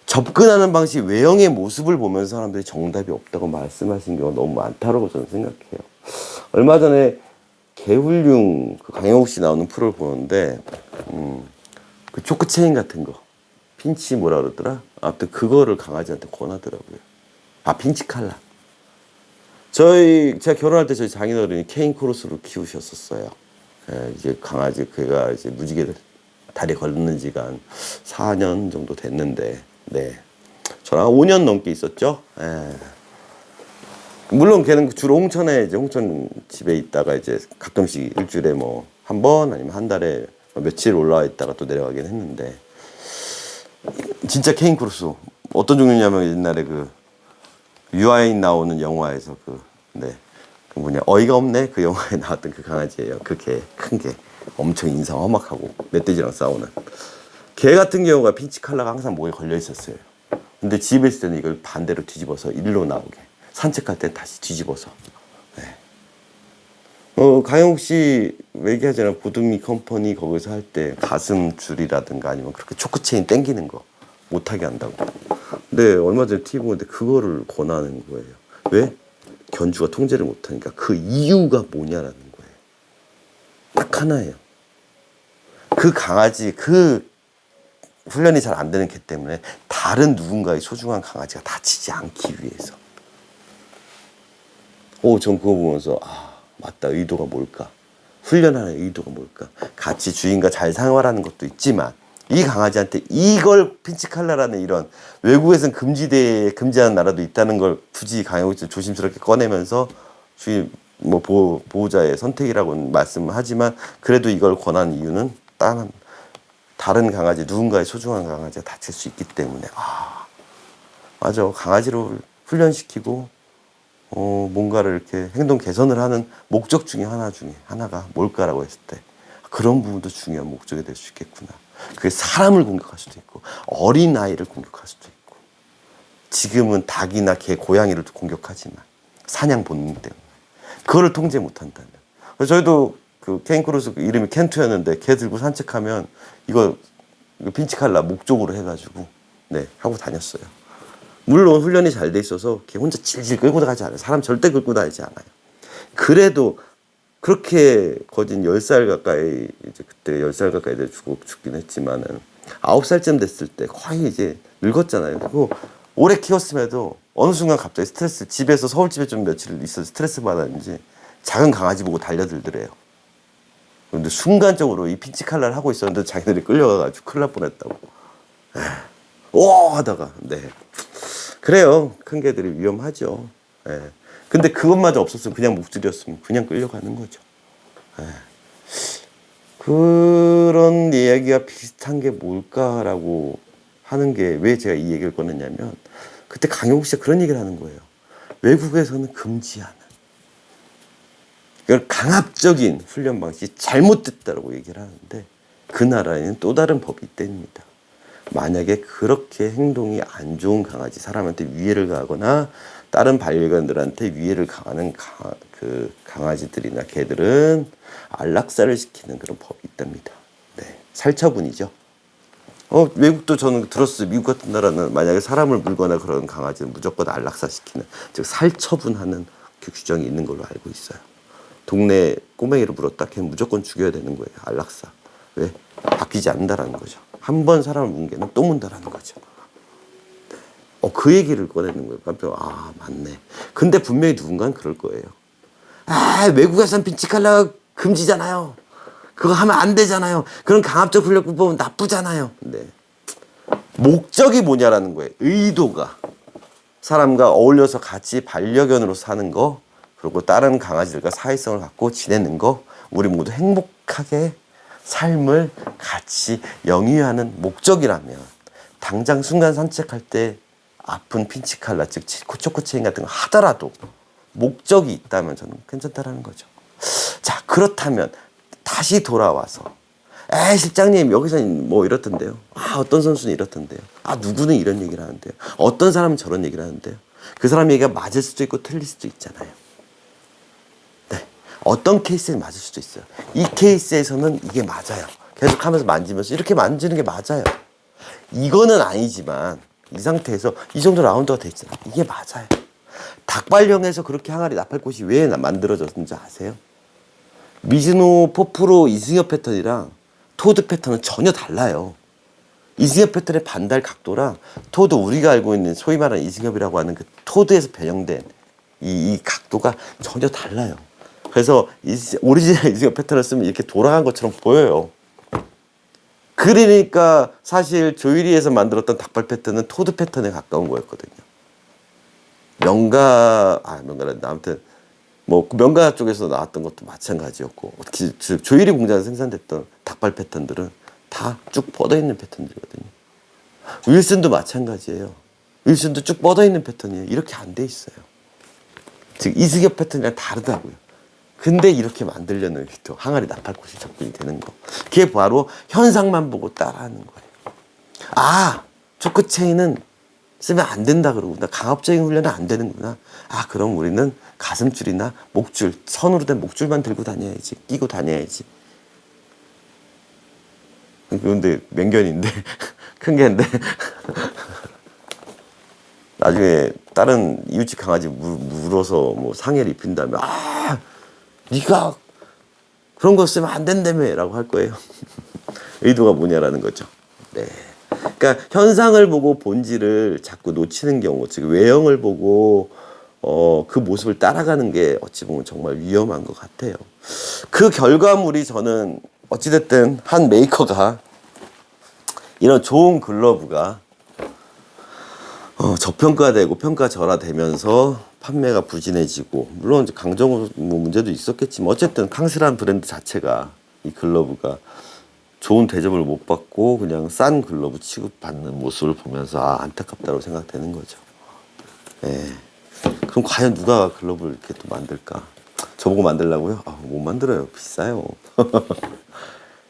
접근하는 방식, 외형의 모습을 보면서 사람들이 정답이 없다고 말씀하신 경우가 너무 많다고 저는 생각해요. 얼마 전에 개훌륭 그 강영욱 씨 나오는 프로를 보는데 그 초크 체인 같은 거, 핀치 뭐라 그러더라? 아무튼 그거를 강아지한테 권하더라고요. 아, 핀치 칼라. 제가 결혼할 때 저희 장인어른이 케인 코르스로 키우셨었어요. 예, 이제 강아지, 걔가 이제 무지개 다리 걸는 지가 한 4년 정도 됐는데, 네. 저랑 5년 넘게 있었죠. 예. 물론 걔는 주로 홍천에, 이제 홍천 집에 있다가 이제 가끔씩 일주일에 뭐 한 번 아니면 한 달에 며칠 올라와 있다가 또 내려가긴 했는데, 진짜 케인 코르스. 어떤 종류냐면 옛날에 그 유아인 나오는 영화에서 그 뭐냐, 어이가 없네, 그 영화에 나왔던 그 강아지예요. 그 개, 큰 개, 엄청 인상 험악하고 멧돼지랑 싸우는 개 같은 경우가 핀치 칼라가 항상 목에 걸려 있었어요. 근데 집에 있을 때는 이걸 반대로 뒤집어서 일로 나오게, 산책할 때 다시 뒤집어서. 네. 강영욱 씨 얘기하잖아요. 보드미 컴퍼니 거기서 할 때 가슴 줄이라든가 아니면 그렇게 초크 체인 땡기는 거 못하게 한다고. 근데 얼마 전에 TV 보는데 그거를 권하는 거예요. 왜? 견주가 통제를 못하니까. 그 이유가 뭐냐라는 거예요. 딱 하나예요. 그 강아지, 그 훈련이 잘 안 되는 개 때문에 다른 누군가의 소중한 강아지가 다치지 않기 위해서. 전 그거 보면서 맞다. 의도가 뭘까? 훈련하는 의도가 뭘까? 같이 주인과 잘 생활하는 것도 있지만 이 강아지한테 이걸 핀치칼라라는 이런 외국에서는 금지하는 나라도 있다는 걸 굳이 강아지 조심스럽게 꺼내면서 주인 뭐 보호자의 선택이라고는 말씀을 하지만 그래도 이걸 권한 이유는 다른 강아지 누군가의 소중한 강아지가 다칠 수 있기 때문에 맞아. 강아지를 훈련시키고 뭔가를 이렇게 행동 개선을 하는 목적 중에 하나가 뭘까라고 했을 때 그런 부분도 중요한 목적이 될 수 있겠구나. 그게 사람을 공격할 수도 있고 어린 아이를 공격할 수도 있고 지금은 닭이나 개, 고양이를 공격하지만 사냥 본능 때문에 그거를 통제 못한다면 저희도 그 캥크루스 이름이 켄투였는데 개 들고 산책하면 이거 핀치칼라 목적으로 해가지고 하고 다녔어요. 물론 훈련이 잘 돼 있어서 걔 혼자 질질 끌고 가지 않아요. 사람 절대 끌고 다니지 않아요. 그래도 그렇게 거진 10살 가까이 이제 그때 10살 가까이 돼 죽긴 했지만은 9살쯤 됐을 때 거의 이제 늙었잖아요. 그리고 오래 키웠음에도 어느 순간 갑자기 집에서 서울집에 좀 며칠 있어서 스트레스 받았는지 작은 강아지 보고 달려들더래요. 근데 순간적으로 이 핀치칼라를 하고 있었는데 자기들이 끌려가가지고 큰일 날 뻔했다고. 오 하다가 그래요. 큰 개들이 위험하죠. 근데 그것마저 없었으면 그냥 목줄이었으면 그냥 끌려가는 거죠. 그런 이야기가 비슷한 게 뭘까라고 하는 게 왜 제가 이 얘기를 꺼냈냐면 그때 강용욱 씨가 그런 얘기를 하는 거예요. 외국에서는 금지하는 강압적인 훈련 방식이 잘못됐다고 얘기를 하는데 그 나라에는 또 다른 법이 있답니다. 만약에 그렇게 행동이 안 좋은 강아지, 사람한테 위해를 가하거나 다른 반려견들한테 위해를 가하는 그 강아지들이나 개들은 안락사를 시키는 그런 법이 있답니다. 살처분이죠. 외국도 저는 들었어요. 미국 같은 나라는 만약에 사람을 물거나 그런 강아지는 무조건 안락사 시키는, 즉 살처분하는 그 규정이 있는 걸로 알고 있어요. 동네 꼬맹이를 물었다 걔는 무조건 죽여야 되는 거예요. 안락사. 왜? 바뀌지 않는다라는 거죠. 한 번 사람을 문 개는 또 문다라는 거죠. 그 얘기를 꺼내는 거예요. 깜짝 맞네. 근데 분명히 누군가는 그럴 거예요. 외국에선 핀치칼라 금지잖아요. 그거 하면 안 되잖아요. 그런 강압적 훈련법은 나쁘잖아요. 목적이 뭐냐라는 거예요. 의도가. 사람과 어울려서 같이 반려견으로 사는 거, 그리고 다른 강아지들과 사회성을 갖고 지내는 거, 우리 모두 행복하게 삶을 같이 영위하는 목적이라면 당장 순간 산책할 때 아픈 핀치칼라, 즉 초코체인 같은 거 하더라도 목적이 있다면 저는 괜찮다라는 거죠. 자, 그렇다면 다시 돌아와서 실장님 여기서는 뭐 이렇던데요. 어떤 선수는 이렇던데요. 누구는 이런 얘기를 하는데요. 어떤 사람은 저런 얘기를 하는데요. 그 사람 얘기가 맞을 수도 있고 틀릴 수도 있잖아요. 어떤 케이스는 맞을 수도 있어요. 이 케이스에서는 이게 맞아요. 계속 하면서 만지면서 이렇게 만지는 게 맞아요. 이거는 아니지만 이 상태에서 이 정도 라운드가 돼 있잖아요. 이게 맞아요. 닭발령에서 그렇게 항아리 나팔꽃이 왜 만들어졌는지 아세요? 미즈노 포프로 이승엽 패턴이랑 토드 패턴은 전혀 달라요. 이승엽 패턴의 반달 각도랑 토드, 우리가 알고 있는 소위 말하는 이승엽이라고 하는 그 토드에서 변형된 이 각도가 전혀 달라요. 그래서 오리지널 이승엽 패턴을 쓰면 이렇게 돌아간 것처럼 보여요. 그러니까 사실 조일이에서 만들었던 닭발 패턴은 토드 패턴에 가까운 거였거든요. 명가란다. 아무튼 뭐 명가 쪽에서 나왔던 것도 마찬가지였고, 조일이 공장에서 생산됐던 닭발 패턴들은 다 쭉 뻗어 있는 패턴들이거든요. 윌슨도 마찬가지예요. 윌슨도 쭉 뻗어 있는 패턴이에요. 이렇게 안 돼 있어요. 즉 이승엽 패턴이랑 다르다고요. 근데 이렇게 만들려는 또 항아리 나팔꽃이 접근이 되는 거. 그게 바로 현상만 보고 따라하는 거예요. 초크체인은 쓰면 안 된다 그러구나. 강압적인 훈련은 안 되는구나. 그럼 우리는 가슴줄이나 목줄, 선으로 된 목줄만 들고 다녀야지. 끼고 다녀야지. 그런데 맹견인데 큰 개인데 나중에 다른 이웃집 강아지 물어서 뭐 상해를 입힌다면 네가 그런 거 쓰면 안 된다며 라고 할 거예요. 의도가 뭐냐라는 거죠. 그러니까 현상을 보고 본질을 자꾸 놓치는 경우, 즉 외형을 보고 그 모습을 따라가는 게 어찌 보면 정말 위험한 것 같아요. 그 결과물이 저는 어찌됐든 한 메이커가 이런 좋은 글러브가 저평가되고 평가절하되면서 판매가 부진해지고, 물론 강정 뭐 문제도 있었겠지만 어쨌든 캉스라는 브랜드 자체가 이 글러브가 좋은 대접을 못 받고 그냥 싼 글러브 취급받는 모습을 보면서 안타깝다고 생각되는 거죠. 예. 그럼 과연 누가 글러브를 이렇게 또 만들까? 저보고 만들라고요? 못 만들어요. 비싸요.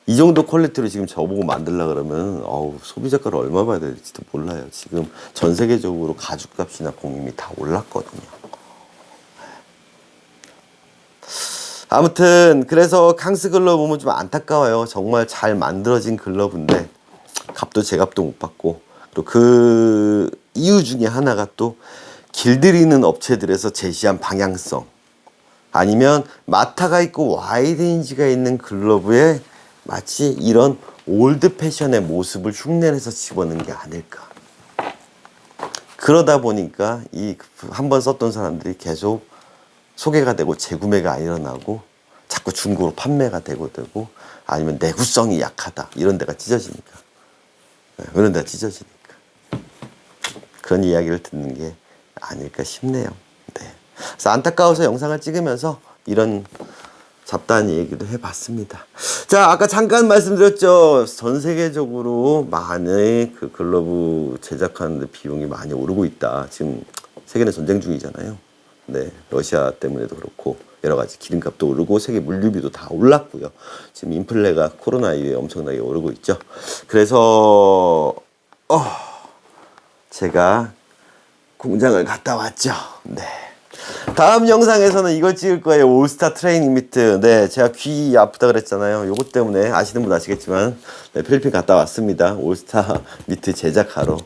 이 정도 퀄리티로 지금 저보고 만들라 그러면 소비자가를 얼마 받아야 될지도 몰라요. 지금 전 세계적으로 가죽값이나 공임이 다 올랐거든요. 아무튼 그래서 캉스 글러브 보면 좀 안타까워요. 정말 잘 만들어진 글러브인데 값도 제값도 못 받고, 그리고 그 이유 중에 하나가 또 길들이는 업체들에서 제시한 방향성, 아니면 마타가 있고 와이드인지가 있는 글러브에 마치 이런 올드 패션의 모습을 흉내내서 집어넣은 게 아닐까. 그러다 보니까 이 한 번 썼던 사람들이 계속 소개가 되고 재구매가 일어나고 자꾸 중고로 판매가 되고 아니면 내구성이 약하다 이런 데가 찢어지니까, 그런 데가 찢어지니까 그런 이야기를 듣는 게 아닐까 싶네요. 네. 그래서 안타까워서 영상을 찍으면서 이런 잡다한 얘기도 해봤습니다. 자, 아까 잠깐 말씀드렸죠. 전 세계적으로 많은 그 글러브 제작하는데 비용이 많이 오르고 있다. 지금 세계는 전쟁 중이잖아요. 네, 러시아 때문에도 그렇고 여러 가지 기름값도 오르고 세계 물류비도 다 올랐고요. 지금 인플레가 코로나 이후에 엄청나게 오르고 있죠. 그래서 제가 공장을 갔다 왔죠. 네. 다음 영상에서는 이걸 찍을 거예요. 올스타 트레이닝 미트. 네, 제가 귀 아프다 그랬잖아요. 요것 때문에 아시는 분 아시겠지만 네, 필리핀 갔다 왔습니다. 올스타 미트 제작하러.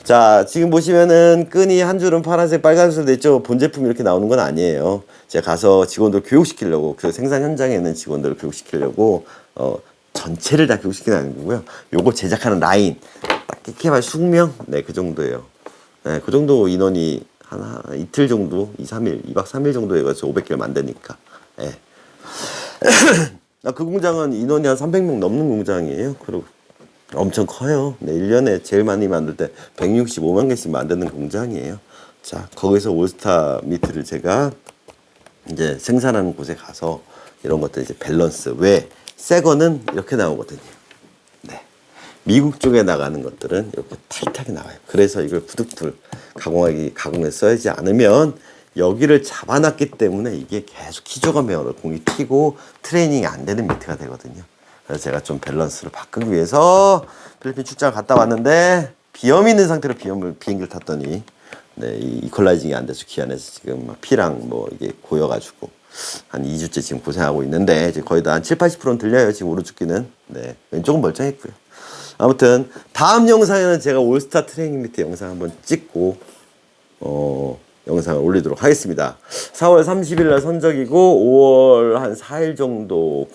자, 지금 보시면은 끈이 한 줄은 파란색, 빨간색 돼 있죠. 본 제품이 이렇게 나오는 건 아니에요. 제가 가서 직원들 교육시키려고, 그 생산 현장에 있는 직원들을 교육시키려고 전체를 다 교육시키는 아니고요. 요거 제작하는 라인 딱 이렇게만 숙명, 네, 그 정도예요. 네, 그 정도 인원이 한 이틀 정도, 2, 3일, 2박 3일 정도 해가지고 500개를 만드니까. 예. 그 공장은 인원이 한 300명 넘는 공장이에요. 그리고 엄청 커요. 네, 1년에 제일 많이 만들 때 165만 개씩 만드는 공장이에요. 자, 거기서 올스타 미트를 제가 이제 생산하는 곳에 가서 이런 것들 이제 밸런스. 왜? 새 거는 이렇게 나오거든요. 네. 미국 쪽에 나가는 것들은 이렇게 타이트하게 나와요. 그래서 이걸 부득불 가공에 써야지 않으면 여기를 잡아놨기 때문에 이게 계속 키조감에 공이 튀고 트레이닝이 안 되는 미트가 되거든요. 그래서 제가 좀 밸런스를 바꾸기 위해서 필리핀 출장 갔다 왔는데 비염이 있는 상태로 비행기를 탔더니 네, 이 이퀄라이징이 안 돼서 귀환해서 지금 막 피랑 뭐 이게 고여가지고 한 2주째 지금 고생하고 있는데 이제 거의 다 한 70~80%는 들려요. 지금 오른쪽 귀는. 네, 왼쪽은 멀쩡했고요. 아무튼 다음 영상에는 제가 올스타 트레이닝 미트 영상 한번 찍고 영상을 올리도록 하겠습니다. 4월 30일 날 선적이고 5월 한 4일 정도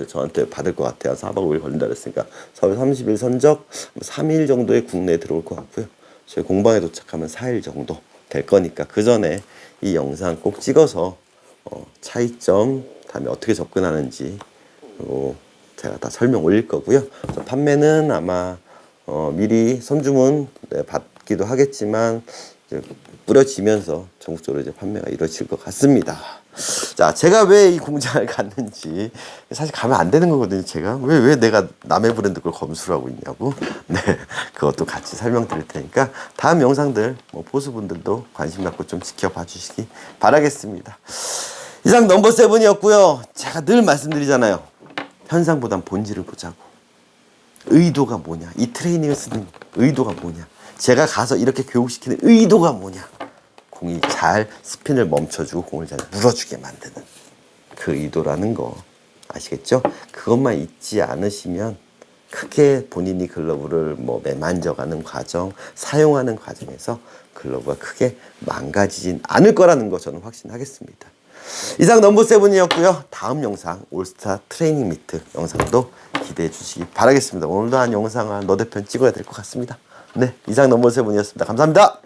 저한테 받을 것 같아요. 4박 5일 걸린다 그랬으니까 4월 30일 선적 3일 정도에 국내에 들어올 것 같고요. 저희 공방에 도착하면 4일 정도 될 거니까 그 전에 이 영상 꼭 찍어서 차이점, 다음에 어떻게 접근하는지, 그리고 제가 다 설명 올릴 거고요. 판매는 아마 미리 선주문 받기도 하겠지만 이제 뿌려지면서 전국적으로 이제 판매가 이루어질 것 같습니다. 자, 제가 왜 이 공장을 갔는지, 사실 가면 안 되는 거거든요. 제가 왜 내가 남의 브랜드 걸 검수를 하고 있냐고. 네, 그것도 같이 설명드릴 테니까 다음 영상들 보수분들도 관심 갖고 좀 지켜봐 주시기 바라겠습니다. 이상 넘버 7이었고요. 제가 늘 말씀드리잖아요. 현상보단 본질을 보자고. 의도가 뭐냐? 이 트레이닝을 쓰는 의도가 뭐냐? 제가 가서 이렇게 교육시키는 의도가 뭐냐? 공이 잘 스핀을 멈춰주고 공을 잘 물어주게 만드는 그 의도라는 거 아시겠죠? 그것만 잊지 않으시면 크게 본인이 글러브를 매만져가는 과정, 사용하는 과정에서 글러브가 크게 망가지진 않을 거라는 거 저는 확신하겠습니다. 이상 넘버 7이었고요. 다음 영상 올스타 트레이닝 미트 영상도 기대해 주시기 바라겠습니다. 오늘도 한 영상 한 너댓 편 찍어야 될 것 같습니다. 네, 이상 넘버 7이었습니다. 감사합니다.